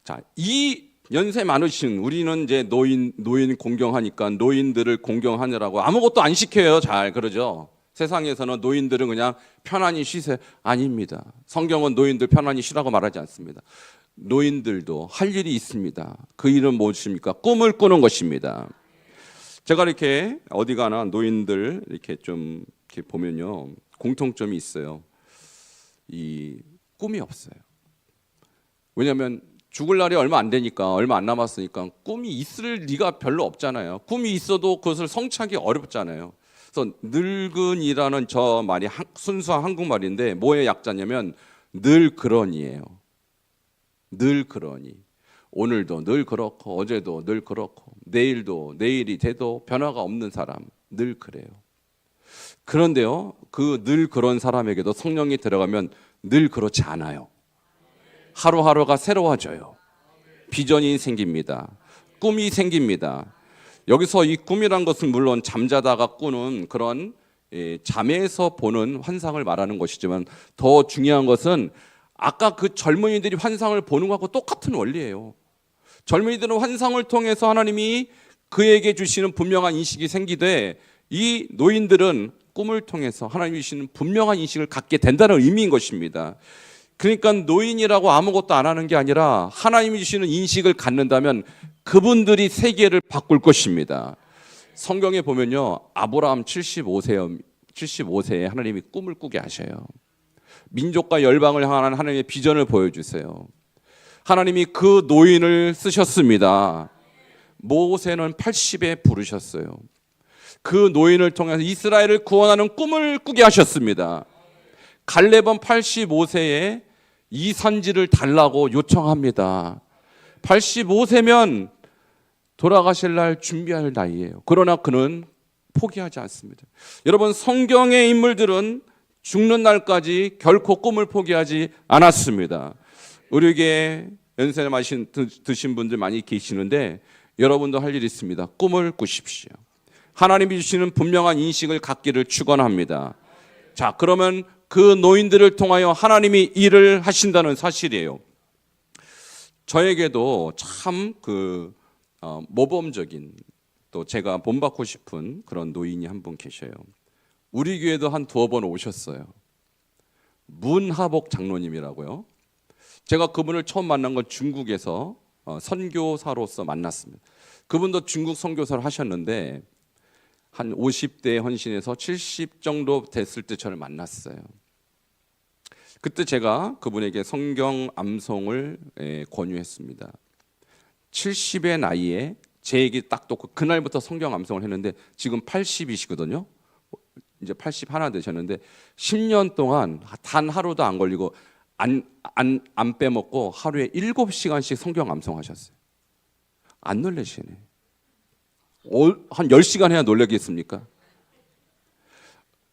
자, 이 연세 많으신, 우리는 이제 노인 공경하니까 노인들을 공경하느라고 아무것도 안 시켜요. 잘 그러죠. 세상에서는 노인들은 그냥 편안히 쉬세요. 아닙니다. 성경은 노인들 편안히 쉬라고 말하지 않습니다. 노인들도 할 일이 있습니다. 그 일은 무엇입니까? 꿈을 꾸는 것입니다. 제가 이렇게 어디 가나 노인들 이렇게 좀 이렇게 보면요, 공통점이 있어요. 이 꿈이 없어요. 왜냐하면 죽을 날이 얼마 안 되니까, 얼마 안 남았으니까 꿈이 있을 리가 별로 없잖아요. 꿈이 있어도 그것을 성취하기 어렵잖아요. 그래서 늙은이라는 저 말이 순수한 한국말인데 뭐의 약자냐면 늘 그러니예요. 늘 그러니. 오늘도 늘 그렇고 어제도 늘 그렇고 내일도, 내일이 돼도 변화가 없는 사람, 늘 그래요. 그런데요, 그 늘 그런 사람에게도 성령이 들어가면 늘 그렇지 않아요. 하루하루가 새로워져요. 비전이 생깁니다. 꿈이 생깁니다. 여기서 이 꿈이란 것은 물론 잠자다가 꾸는 그런 잠에서 보는 환상을 말하는 것이지만 더 중요한 것은 아까 그 젊은이들이 환상을 보는 것하고 똑같은 원리예요. 젊은이들은 환상을 통해서 하나님이 그에게 주시는 분명한 인식이 생기되, 이 노인들은 꿈을 통해서 하나님이 주시는 분명한 인식을 갖게 된다는 의미인 것입니다. 그러니까 노인이라고 아무것도 안 하는 게 아니라 하나님이 주시는 인식을 갖는다면 그분들이 세계를 바꿀 것입니다. 성경에 보면요, 아브라함 75세 75세에 하나님이 꿈을 꾸게 하셔요. 민족과 열방을 향한 하나님의 비전을 보여주세요. 하나님이 그 노인을 쓰셨습니다. 모세는 80에 부르셨어요. 그 노인을 통해서 이스라엘을 구원하는 꿈을 꾸게 하셨습니다. 갈렙은 85세에 이 산지를 달라고 요청합니다. 85세면 돌아가실 날 준비할 나이예요. 그러나 그는 포기하지 않습니다. 여러분, 성경의 인물들은 죽는 날까지 결코 꿈을 포기하지 않았습니다. 우리에게 연세 드신 분들 많이 계시는데 여러분도 할 일이 있습니다. 꿈을 꾸십시오. 하나님이 주시는 분명한 인식을 갖기를 축원합니다. 자, 그러면 그 노인들을 통하여 하나님이 일을 하신다는 사실이에요. 저에게도 참 모범적인, 또 제가 본받고 싶은 그런 노인이 한 분 계셔요. 우리 교회도 한 2번 오셨어요. 문하복 장로님이라고요. 제가 그분을 처음 만난 건 중국에서 선교사로서 만났습니다. 그분도 중국 선교사를 하셨는데 한 50대에 헌신해서 70 정도 됐을 때 저를 만났어요. 그때 제가 그분에게 성경 암송을 권유했습니다. 70의 나이에 제 얘기 딱 듣고 그날부터 성경 암송을 했는데 지금 80이시거든요. 이제 80 하나 되셨는데 10년 동안 단 하루도 안 걸리고 안 빼먹고 하루에 7시간씩 성경 암송하셨어요. 안 놀라시네. 한 10시간 해야 놀라겠습니까?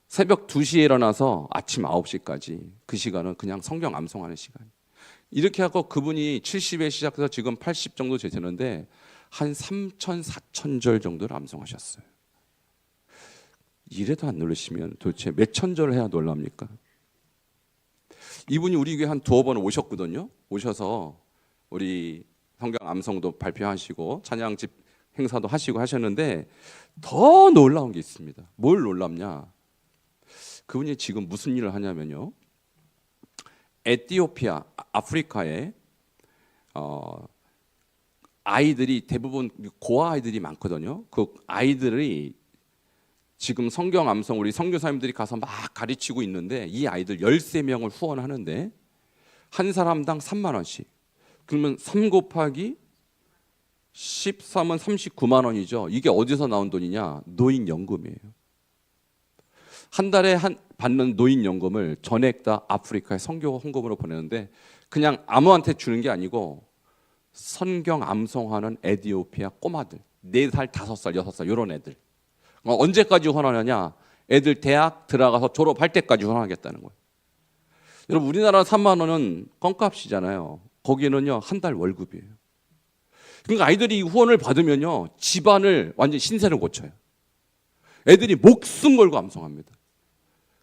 새벽 2시에 일어나서 아침 9시까지 그 시간은 그냥 성경 암송하는 시간. 이렇게 하고 그분이 70에 시작해서 지금 80 정도 되셨는데 한 3,000, 4,000절 정도를 암송하셨어요. 이래도 안 놀라시면 도대체 몇 천절을 해야 놀랍니까? 이분이 우리 교회 한 2번 오셨거든요. 오셔서 우리 성경 암송도 발표하시고 찬양집 행사도 하시고 하셨는데 더 놀라운 게 있습니다. 뭘 놀랍냐? 그분이 지금 무슨 일을 하냐면요. 에티오피아, 아프리카에 아이들이 대부분 고아 아이들이 많거든요. 그 아이들이 지금 성경 암송 우리 선교사님들이 가서 막 가르치고 있는데 이 아이들 13명을 후원하는데 한 사람당 3만 원씩. 그러면 3 곱하기 13은 39만 원이죠. 이게 어디서 나온 돈이냐? 노인연금이에요. 한 달에 받는 노인연금을 전액 다 아프리카에 선교 헌금으로 보내는데 그냥 아무한테 주는 게 아니고 성경 암송하는 에티오피아 꼬마들 4살, 5살, 6살 이런 애들 언제까지 헌하느냐? 애들 대학 들어가서 졸업할 때까지 헌하겠다는 거예요. 여러분, 우리나라 3만 원은 껌값이잖아요. 거기는요 한 달 월급이에요. 그러니까 아이들이 이 후원을 받으면요 집안을 완전 신세를 고쳐요. 애들이 목숨 걸고 암송합니다.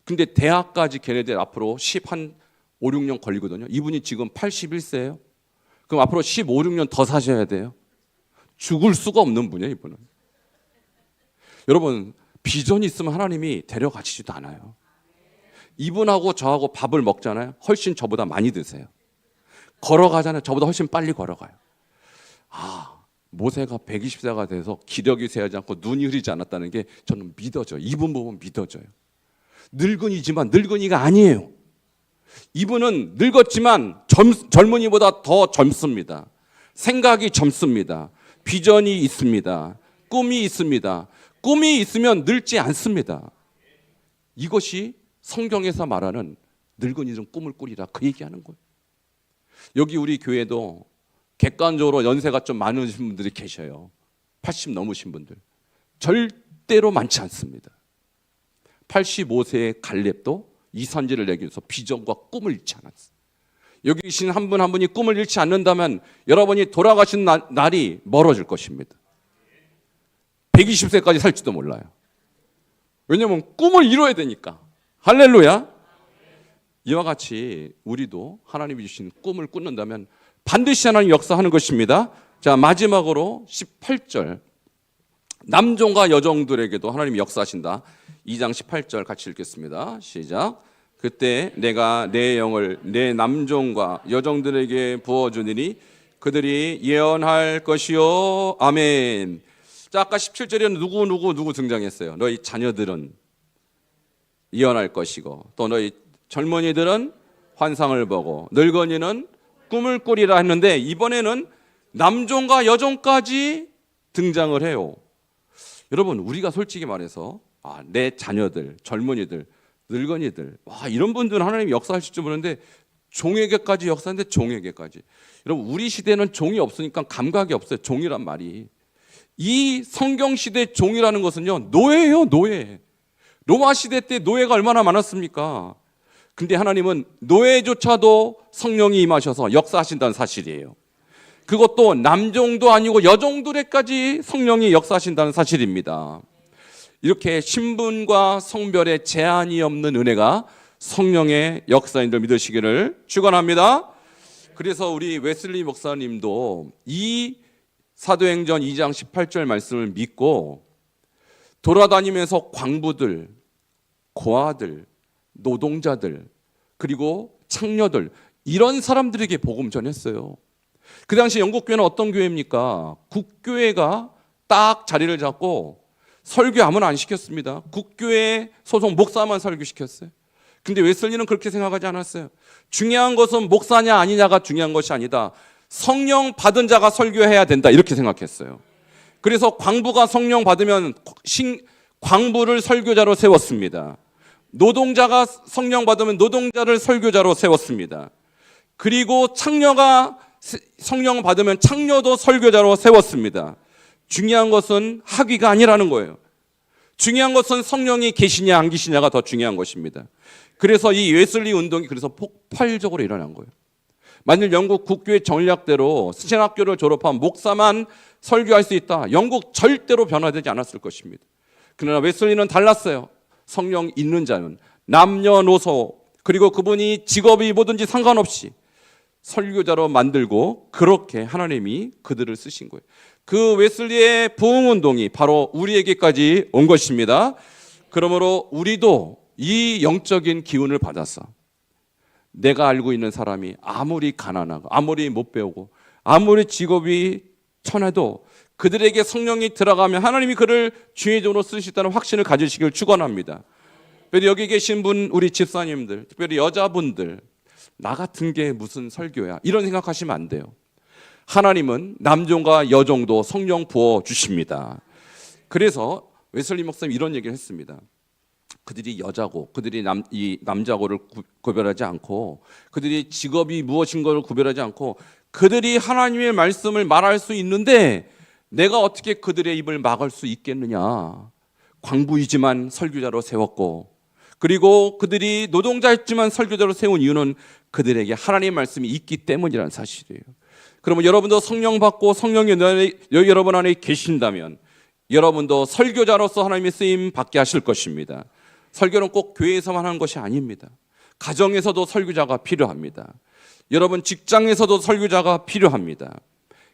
근데 대학까지 걔네들 앞으로 5, 6년 걸리거든요. 이분이 지금 81세예요. 그럼 앞으로 15, 6년 더 사셔야 돼요. 죽을 수가 없는 분이에요, 이분은. 여러분, 비전이 있으면 하나님이 데려가시지도 않아요. 이분하고 저하고 밥을 먹잖아요. 훨씬 저보다 많이 드세요. 걸어가잖아요. 저보다 훨씬 빨리 걸어가요. 모세가 120세가 돼서 기력이 쇠하지 않고 눈이 흐리지 않았다는 게 저는 믿어져요. 이분 보면 믿어져요. 늙은이지만 늙은이가 아니에요. 이분은 늙었지만 젊은이보다 더 젊습니다. 생각이 젊습니다. 비전이 있습니다. 꿈이 있습니다. 꿈이 있으면 늙지 않습니다. 이것이 성경에서 말하는 늙은이는 꿈을 꾸리라 그 얘기하는 거예요. 여기 우리 교회도 객관적으로 연세가 좀 많으신 분들이 계셔요. 80 넘으신 분들. 절대로 많지 않습니다. 85세의 갈렙도 이 선지를 내기 위해서 비전과 꿈을 잃지 않았어요. 여기 계신 한 분 한 분이 꿈을 잃지 않는다면 여러분이 돌아가신 날이 멀어질 것입니다. 120세까지 살지도 몰라요. 왜냐하면 꿈을 이뤄야 되니까. 할렐루야. 이와 같이 우리도 하나님이 주신 꿈을 꾸는다면 반드시 하나님 역사하는 것입니다. 자, 마지막으로 18절. 남종과 여종들에게도 하나님이 역사하신다. 2장 18절 같이 읽겠습니다. 시작. 그때 내가 내 영을 내 남종과 여종들에게 부어주니니 그들이 예언할 것이요. 아멘. 자, 아까 17절에는 누구 등장했어요. 너희 자녀들은 예언할 것이고 또 너희 젊은이들은 환상을 보고 늙은이는 꿈을 꾸리라 했는데 이번에는 남종과 여종까지 등장을 해요. 여러분, 우리가 솔직히 말해서 내 자녀들, 젊은이들, 늙은이들, 이런 분들은 하나님이 역사하실 줄 모르는데 종에게까지 역사하는데 종에게까지. 여러분, 우리 시대는 종이 없으니까 감각이 없어요. 종이란 말이. 이 성경 시대 종이라는 것은요, 노예예요, 노예. 로마 시대 때 노예가 얼마나 많았습니까? 근데 하나님은 노예조차도 성령이 임하셔서 역사하신다는 사실이에요. 그것도 남종도 아니고 여종들에까지 성령이 역사하신다는 사실입니다. 이렇게 신분과 성별에 제한이 없는 은혜가 성령의 역사인 줄 믿으시기를 축원합니다. 그래서 우리 웨슬리 목사님도 이 사도행전 2장 18절 말씀을 믿고 돌아다니면서 광부들, 고아들, 노동자들, 그리고 창녀들, 이런 사람들에게 복음 전했어요. 그 당시 영국 교회는 어떤 교회입니까? 국교회가 딱 자리를 잡고 설교 아무나 안 시켰습니다. 국교회 소속 목사만 설교시켰어요. 근데 웨슬리는 그렇게 생각하지 않았어요. 중요한 것은 목사냐 아니냐가 중요한 것이 아니다. 성령 받은 자가 설교해야 된다, 이렇게 생각했어요. 그래서 광부가 성령 받으면 광부를 설교자로 세웠습니다. 노동자가 성령 받으면 노동자를 설교자로 세웠습니다. 그리고 창녀가 성령 받으면 창녀도 설교자로 세웠습니다. 중요한 것은 학위가 아니라는 거예요. 중요한 것은 성령이 계시냐 안 계시냐가 더 중요한 것입니다. 그래서 이 웨슬리 운동이 그래서 폭발적으로 일어난 거예요. 만일 영국 국교의 전략대로 신학교를 졸업한 목사만 설교할 수 있다, 영국 절대로 변화되지 않았을 것입니다. 그러나 웨슬리는 달랐어요. 성령 있는 자는 남녀노소, 그리고 그분이 직업이 뭐든지 상관없이 설교자로 만들고 그렇게 하나님이 그들을 쓰신 거예요. 그 웨슬리의 부흥운동이 바로 우리에게까지 온 것입니다. 그러므로 우리도 이 영적인 기운을 받아서 내가 알고 있는 사람이 아무리 가난하고 아무리 못 배우고 아무리 직업이 천해도 그들에게 성령이 들어가면 하나님이 그를 주의 종으로 쓰시다는 확신을 가지시길 축원합니다. 특별히 여기 계신 분, 우리 집사님들, 특별히 여자분들, 나 같은 게 무슨 설교야, 이런 생각하시면 안 돼요. 하나님은 남종과 여종도 성령 부어 주십니다. 그래서 웨슬리 목사님 이런 얘기를 했습니다. 그들이 여자고 그들이 남자고를 구별하지 않고 그들이 직업이 무엇인 걸 구별하지 않고 그들이 하나님의 말씀을 말할 수 있는데 내가 어떻게 그들의 입을 막을 수 있겠느냐. 광부이지만 설교자로 세웠고, 그리고 그들이 노동자였지만 설교자로 세운 이유는 그들에게 하나님의 말씀이 있기 때문이라는 사실이에요. 그러면 여러분도 성령 받고 성령이 여러분 안에 계신다면 여러분도 설교자로서 하나님의 쓰임 받게 하실 것입니다. 설교는 꼭 교회에서만 하는 것이 아닙니다. 가정에서도 설교자가 필요합니다. 여러분 직장에서도 설교자가 필요합니다.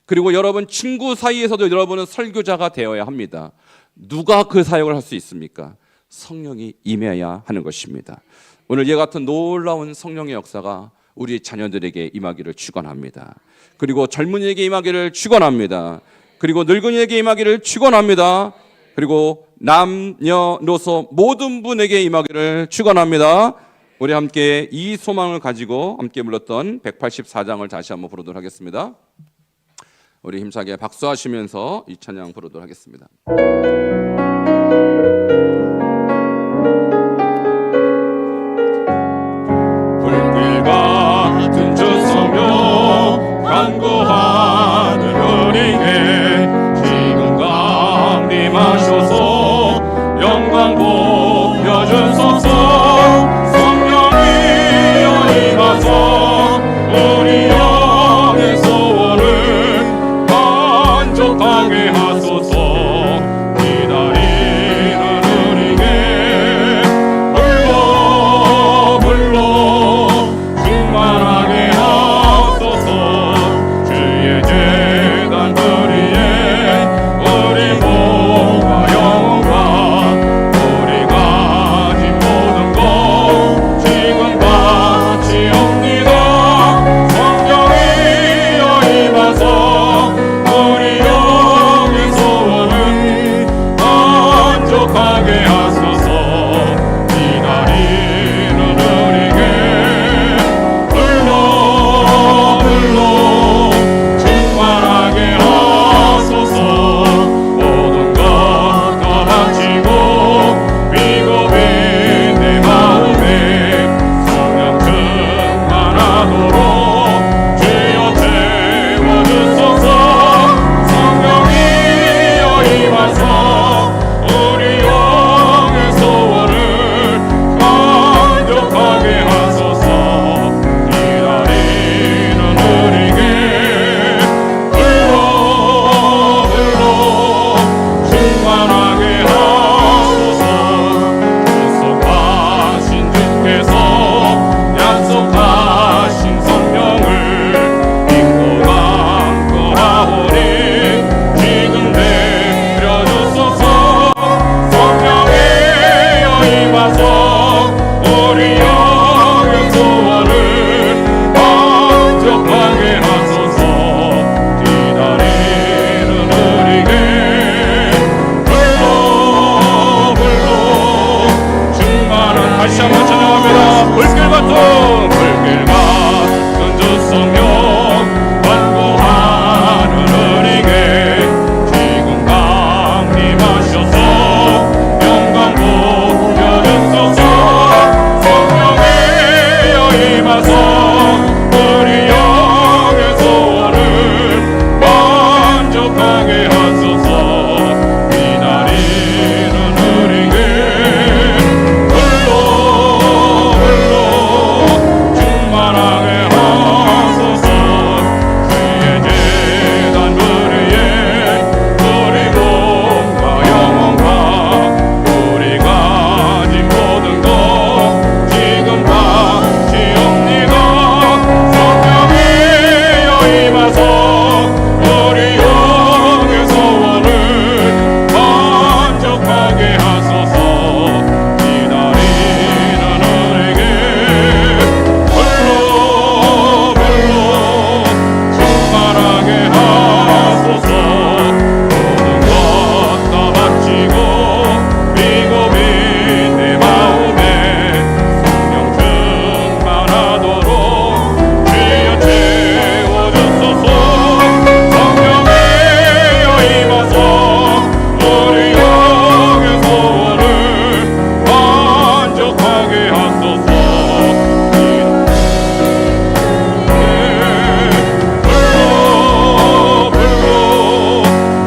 그리고 여러분 친구 사이에서도 여러분은 설교자가 되어야 합니다. 누가 그 사역을 할 수 있습니까? 성령이 임해야 하는 것입니다. 오늘 이와 같은 놀라운 성령의 역사가 우리 자녀들에게 임하기를 축원합니다. 그리고 젊은이에게 임하기를 축원합니다. 그리고 늙은이에게 임하기를 축원합니다. 그리고 남녀노소 모든 분에게 임하기를 축원합니다. 우리 함께 이 소망을 가지고 함께 불렀던 184장을 다시 한번 부르도록 하겠습니다. 우리 힘차게 박수하시면서 이 찬양 부르도록 하겠습니다. 불길 같은 주 성령 간구하는 우리에게 지금 강림하셔서 영광 보여주소서. 성령이여 임하소 우리 영의 소원을 만족하게 하소서. 기다리 불길 같은 주 성령 완고하는 은혜에 지금 강림하셔서 영광 보여주소서. 성령이여 임하소 우리 영의 소원을 만족하게 하소서. 기다리는 우리에게 불러 충만하게 하소서. 주의 재단 우리의 우리 몸과 영혼과 우리 가진 모든 것 지금 바치옵니다. 성령이여 임하소 우리 영의 소원을 만족하게 하소서. 기다리는 우리에게 불러 충만하게 하소서. 모든 것 다 바치고 비고비 내 마음에 성령 충만하도록 주여 채워주소서. 성령이여 임하소 우리 영의 소원을 만족하게 하소서.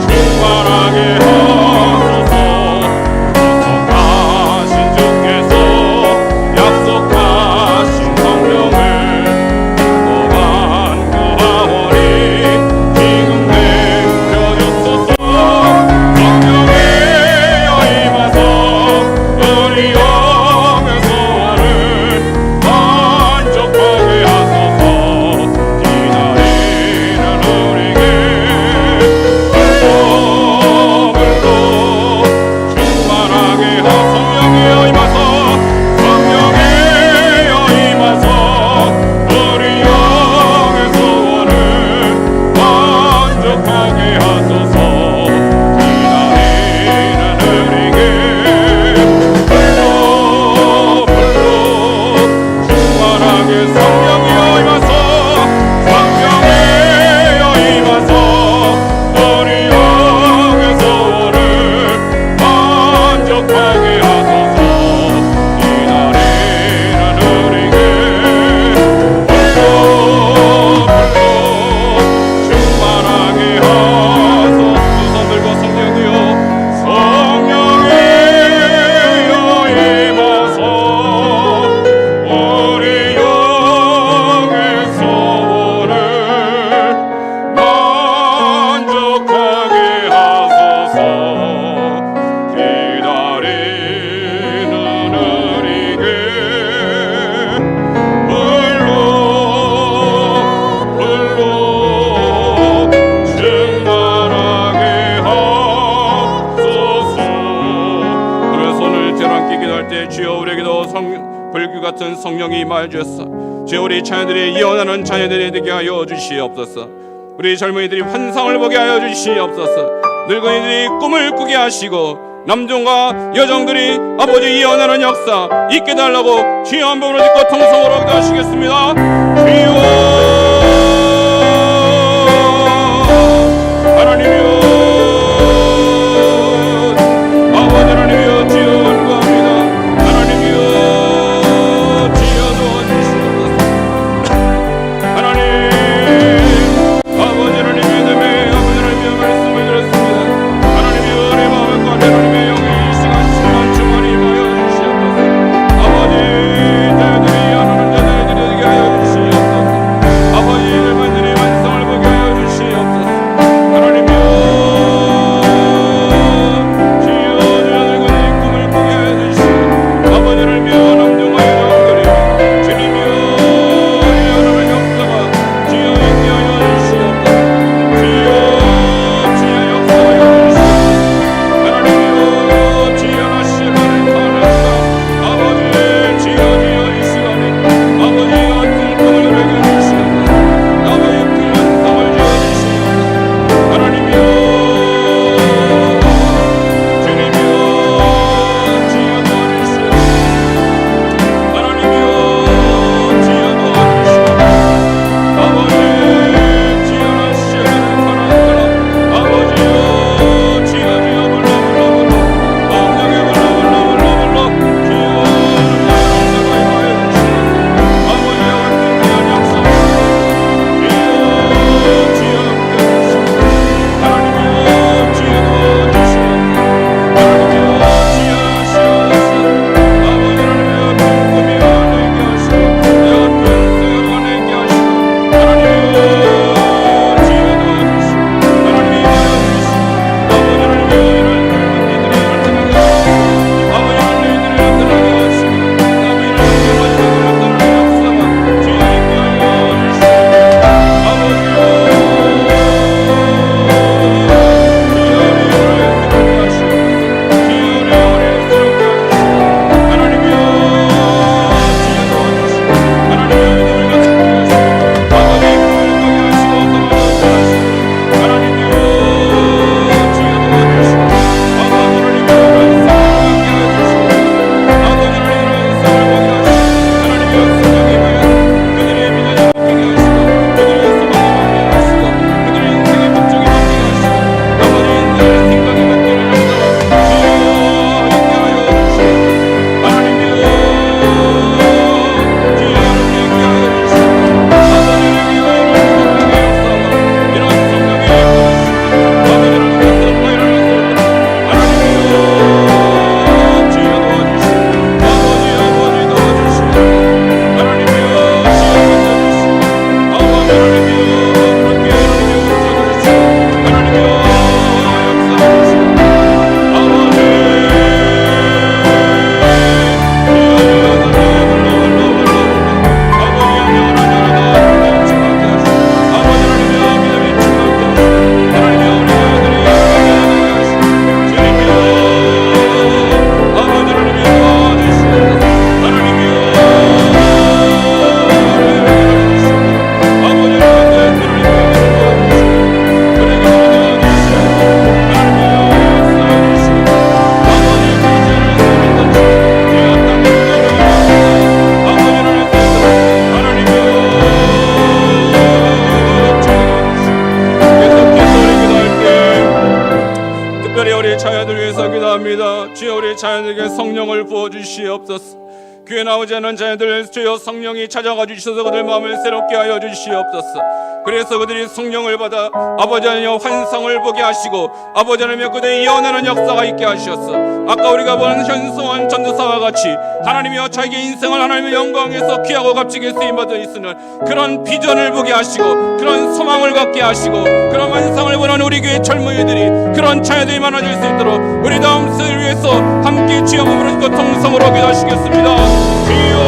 충만하게 하소서. 약속하신 주께서 약속하신 성령을 무거운 그 하원이 지금 내려주소서. 성령이여 임하소 우리 영의 소원을 만족하게 하소서. 기다리는 우리에게 충만하게 성령이여 임하소. 성령이여 임하소 우리 영의 소원을 만족하게 하소서. 기다리는 우리에게 충만하게 성령이여 임하소. 성령이여 임하소 우리 영의 소원을 만족하게 하소서. 기다리는 우리에게 충만하게 하소서. 두 손 들고 성령이여 성령이여 임하소 우리 영의 소원을 만족하게 하소서. 기다리는 우리에게 충만하게 하소서. 우리의 손을 때로 함께 기도할 때 주여 우리에게도 불길 같은 성령이 임하여 주셨어. 주여 우리 자녀들이 예언하는 자녀들이 되게 하여 주시옵소서. 우리 젊은이들이 환상을 보게 하여 주시옵소서. 늙은이들이 꿈을 꾸게 하시고 남종과 여종들이 아버지 예언하는 역사 있게 달라고 주여 한 번으로 짓고 통성으로 기도하시겠습니다. 주여 하나님이여 아버지 하나님이여 주여 간구합니다. 하나님이여 주여 도와주시옵소서. 하나님 아버지 하나님 믿음의 아버지 하나님의 말씀을 들었습니다. 하나님이여 내 마음과 내 하나님의 영이 이 시간 충만히 임하여 주시옵소서. 아버지 자녀들이 안 오는 자들이 되게 하여 주시옵소서. 성령을 부어주시옵소서. 교회 나오지 않는 자녀들 주여 성령이 찾아가 주셔서 그들 마음을 새롭게 하여 주시옵소서. 그래서 그들이 성령을 받아 아버지 하나님 환상을 보게 하시고 아버지 하나님 그들이 예언하는 역사가 있게 하셨어. 아까 우리가 본 현성원 전도사와 같이 하나님이여 자기의 인생을 하나님의 영광에서 귀하고 값지게 쓰임받은 있으는 그런 비전을 보게 하시고 그런 소망을 갖게 하시고 그런 환상을 보는 우리 교회 젊은이들이 그런 자녀들이 많아질 수 있도록 우리 다음 세대를 위해서 함께 주여 몸으로 통성으로 기도하시겠습니다. 주여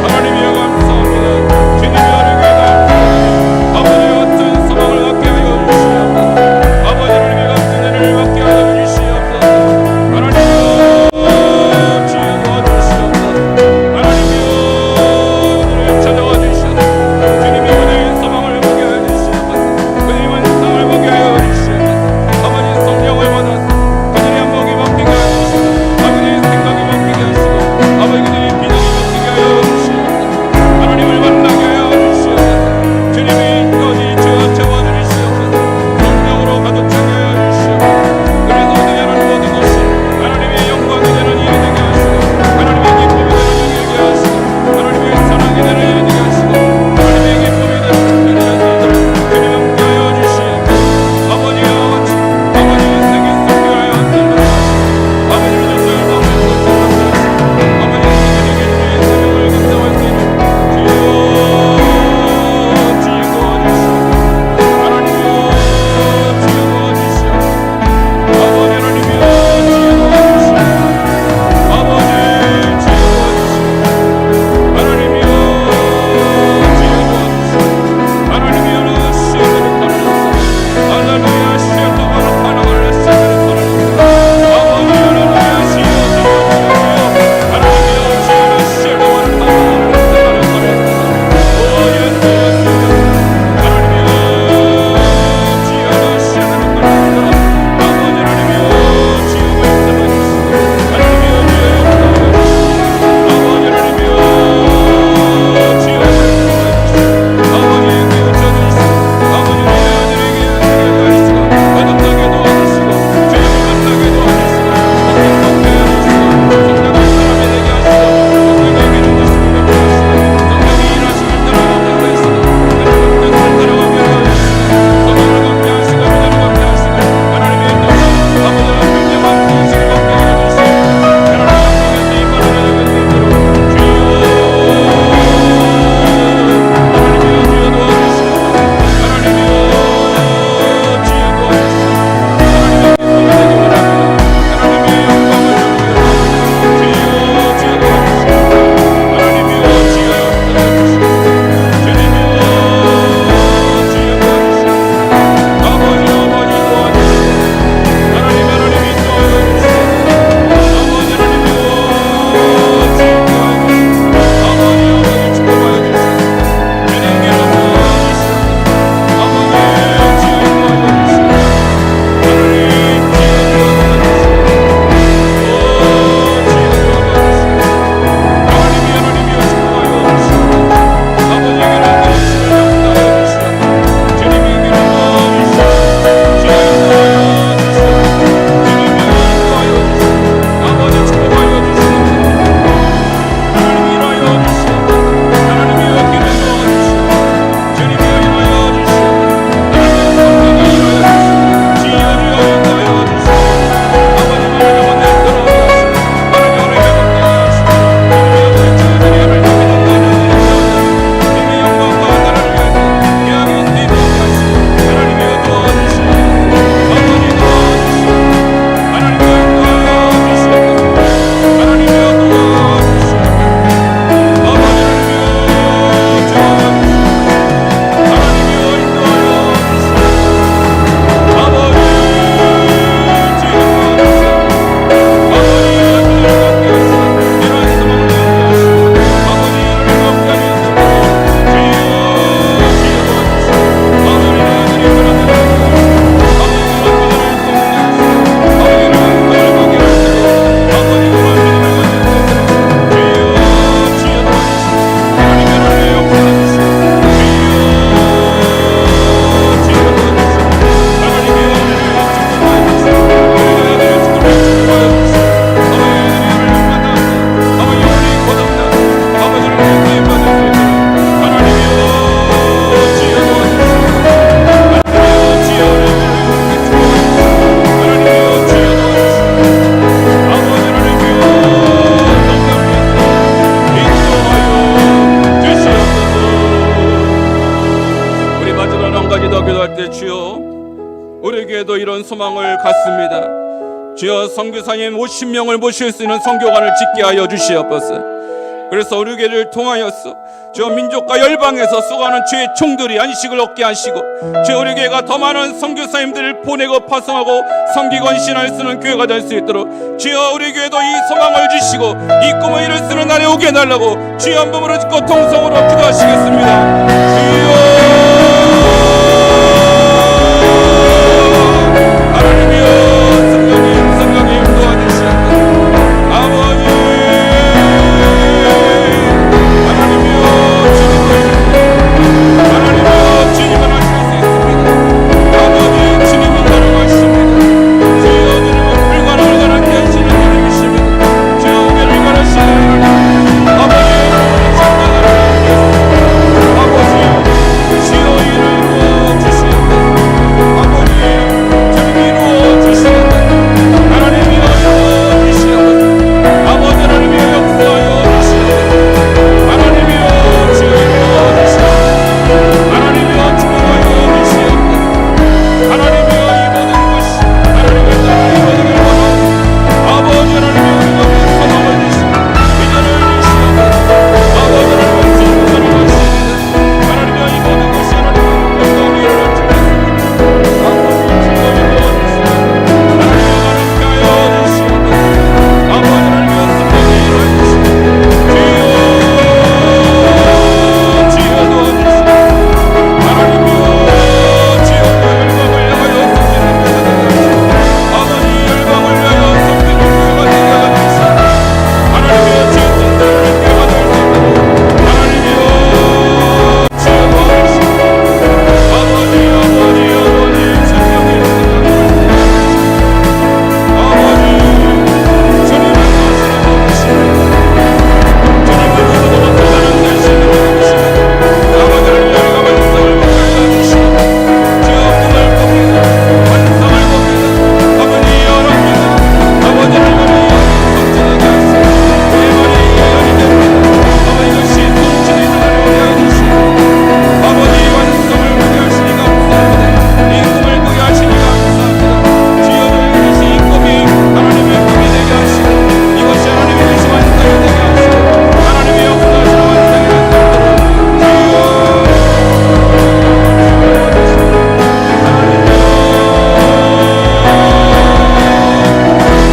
하나님이여 감사합니다. 주님의 은혜가 아버지 같은 소망을 갖게 하여 주시옵소서. 아버지 하나님의 같은 은혜를 갖게 하여 주시옵소서. 하나님이여 주여 도와주시옵소서. 하나님이여 우리를 찾아와 주시옵소서. 주님의 은혜의 소망을 보게 하여 주시옵소서. 그들의 환상을 보게 하여 주시옵소서. 아버지 성령을 받아서 그들의 한복이 바뀌게 하여 주시옵소서. 아버지 우리에게도 이런 소망을 갖습니다. 주여, 선교사님 50명을 모실 수 있는 선교관을 짓게 하여 주시옵소서. 그래서 우리 교회를 통하여서 저 민족과 열방에서 쏘가는 주의 종들이 안식을 얻게 하시고, 저 우리 교회가 더 많은 선교사님들을 보내고 파송하고 선기관 신할 쓰는 교회가 될 수 있도록 주여, 우리 교회도 이 소망을 주시고 이 꿈을 이룰 수 있는 날에 오게 해달라고 주의 한 몸으로 짓고 통성으로 기도하시겠습니다. 주여, 하나님이여, 성령님 도와주시옵소서. 아버지, 하나님이여, 주님은 하실 수 있습니다. 아버지, 주님은 가능하십니다. 주여, 주님은 불가능한 대하시는 주님이십니다. 주여, 우리를 가르치는 하나님, 아버지, 아버지, 주여, 이를 부어주시옵소서. 아버지, 주님 이루어주시옵소서. 하나님이여, 이루어주시옵소서. 아버지, 하나님이여, 역사하여 주시옵소서. 하나님이여, 주여 이루어주시옵소서. 하나님이여, 축복하여 주시옵소서. 하나님이여, 이 모든 것이 하나님의 나라의 모든 걸 원하고, 아버지 하나님이여, 우리가 소망을 주시고 비전을 주시옵소서. 아버지 하나님의 성공을 하시옵소서. 하나님이여, 이 모든 것이 하나님의 영광을 주시옵소서. 아버지 축복을 도와주시옵소서. 하나님이여, 가능케 하여 주시옵소서. 아버지 하나님이여, 승리를 이루어 주시옵소서. 주여 도와주시옵소서. 하나님이여, 주여 열방을 향하여 섬기는 교회가 되게 하시고, 아버지 열방을 위하여 섬기는 교회가 되게 하시고, 하나님이여, 주의 뜻대로 교회가 될 수 있도록 하나님이여, 주여 도와주시옵소서. 아버지, 성령님, 아버지, 주님은 하시는 분이십니다. 주님은 누구보다 더 다른 대신을 해주십니다. 아버지를 열감을 성을 먹게 해주시고, 주여 꿈을 꿉니다. 환상을 꿉니다. 아버지 열합니다. 아버지를 열어요. 성전하게 하시고, 내 말이 예언이 됩니다. 아버지 이것이 성취되는 날에 오게 해주시고, 아버지 완성을 보게 하시니 감사합니다. 이 꿈을 꾸게 하시니 감사합니다. 주여, 이것이 이 꿈이 하나님의 꿈이 되게 하시고, 이것이 하나님의 뜻이 완성이 되게 하시고, 하나님의 역사하시는 완성이 되게 하시고,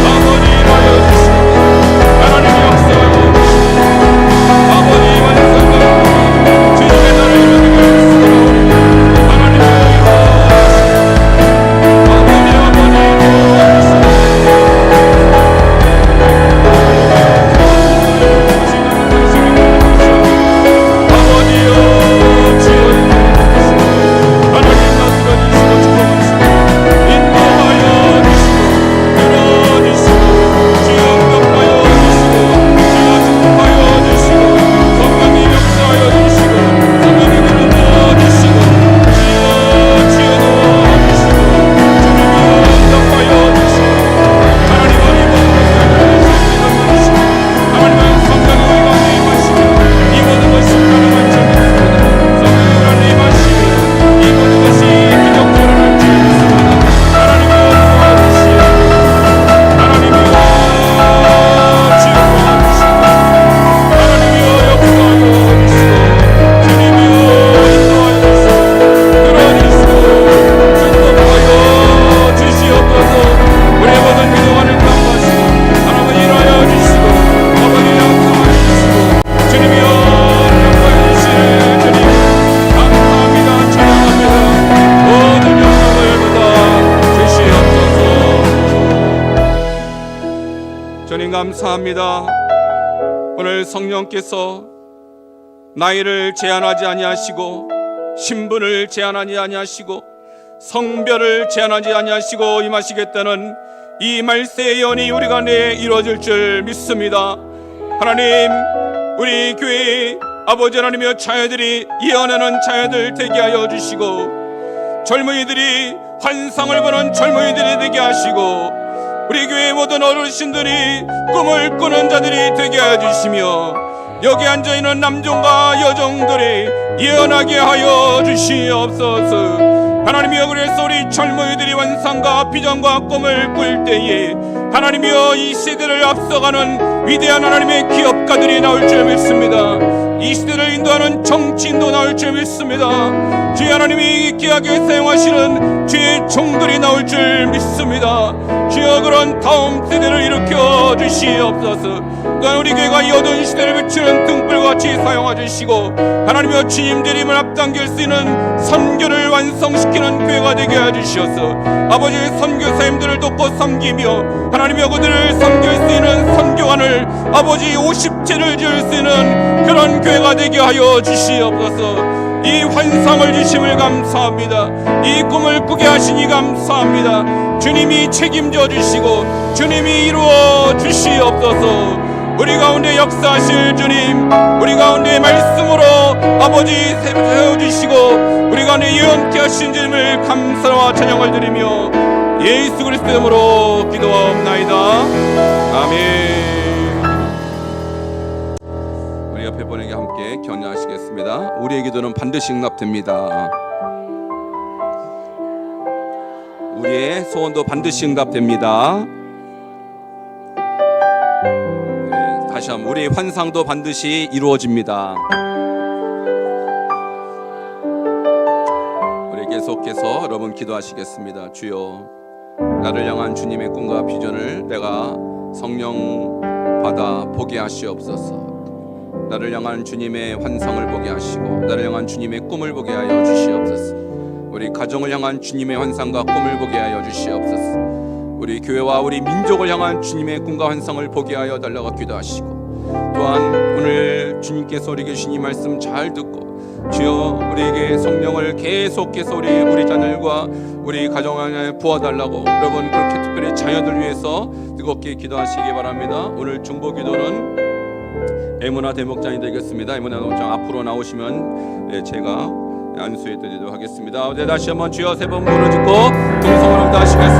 아버지 일하여 주시고, 하나님 역사하여 주시고, 아버지 완성하고 주님의 나라를 이루게 하시고, 하나님 아버지여, 주여 하나님 나서주시고 축복하시고 인도하여 주시고 들어주시고 주여 응답하여 주시고 주여 축복하여 주시고 성령이 역사하여 주시고 성령이 들어주시고 주여 도와주시고 주님이여 응답하여 주시고 하나님 어리고 주시고 하나님은 성령이 우리가 임하시고 이 모든 것이 가능한 주님입니다. 성령이 임하시고 이 모든 것이 기적처럼 주님입니다. 하나님이여 도와주시고 하나님이여 주여 도와주시고 하나님이여 역사하여 주시고 주님이여 인도하여 주시고 들어주시고 축복하여 주시옵소서. 우리의 모든 기도관을 감사하시고 하나님 일하여 주시고 아버지 약속하여 주시고 주님이여 역사해 주시는 주님 감사합니다. 찬양합니다. 모든 영광을 받아 주시옵소서. 주님 감사합니다. 오늘 성령께서 나이를 제한하지 아니하시고 신분을 제한하지 아니하시고 성별을 제한하지 아니하시고 임하시겠다는 이 말세의 예언이 우리 가운데 이루어질 줄 믿습니다. 하나님, 우리 교회 아버지 하나님이여 자녀들이 예언하는 자녀들 되게 하여 주시고 젊은이들이 환상을 보는 젊은이들이 되게 하시고 우리 교회 모든 어르신들이 꿈을 꾸는 자들이 되게 하여 주시며 여기 앉아있는 남종과 여종들이 예언하게 하여 주시옵소서. 하나님이여, 그래서 우리 젊은이들이 환상과 비전과 꿈을 꿀 때에 하나님이여, 이 시대를 앞서가는 위대한 하나님의 기업가들이 나올 줄 믿습니다. 이 시대를 인도하는 정치인도 나올 줄 믿습니다. 주의 하나님이 귀하게 사용하시는 주의 종들이 나올 줄 믿습니다. 주여, 그런 다음 세대를 일으켜 주시옵소서. 또한 우리 교회가 이 어두운 시대를 비추는 등불같이 사용하 주시고 하나님이여, 주님들이 앞당길 수 있는 선교를 완성시키는 교회가 되게 해주시옵소서. 아버지, 선교사님들을 돕고 섬기며 하나님이여, 그들을 섬길 수 있는 선교관을 아버지 50채를 지을 수 있는 그런 교회가 되게 하여 주시옵소서. 이 환상을 주심을 감사합니다. 이 꿈을 꾸게 하시니 감사합니다. 주님이 책임져 주시고 주님이 이루어 주시옵소서. 우리 가운데 역사하실 주님, 우리 가운데 말씀으로 아버지 세워주시고 우리 가운데 예언케 하신 주님을 감사와 찬양을 드리며 예수 그리스도 이름으로 기도하옵나이다. 아멘. 우리 옆에 분에게 함께 격려하시겠습니다. 우리의 기도는 반드시 응답됩니다. 우리의 소원도 반드시 응답됩니다. 다시 한번, 우리의 환상도 반드시 이루어집니다. 우리 계속해서 여러분 기도하시겠습니다. 주여, 나를 향한 주님의 꿈과 비전을 내가 성령 받아 보게 하시옵소서. 나를 향한 주님의 환상을 보게 하시고 나를 향한 주님의 꿈을 보게 하여 주시옵소서. 우리 가정을 향한 주님의 환상과 꿈을 보게 하여 주시옵소서. 우리 교회와 우리 민족을 향한 주님의 꿈과 환상을 보게 하여 달라고 기도하시고, 또한 오늘 주님께서 우리에게 주신 이 말씀 잘 듣고 주여, 우리에게 성령을 계속해서 우리 자녀들과 우리 가정 안에 부어달라고 여러분 그렇게 특별히 자녀들 위해서 뜨겁게 기도하시기 바랍니다. 오늘 중보 기도는 에무나 대목장이 되겠습니다. 에무나 대목장 앞으로 나오시면 제가 안수해 드리도록 하겠습니다. 다시 한번 주여 세 번 부르짖고 동성으로 기도하시겠습니다.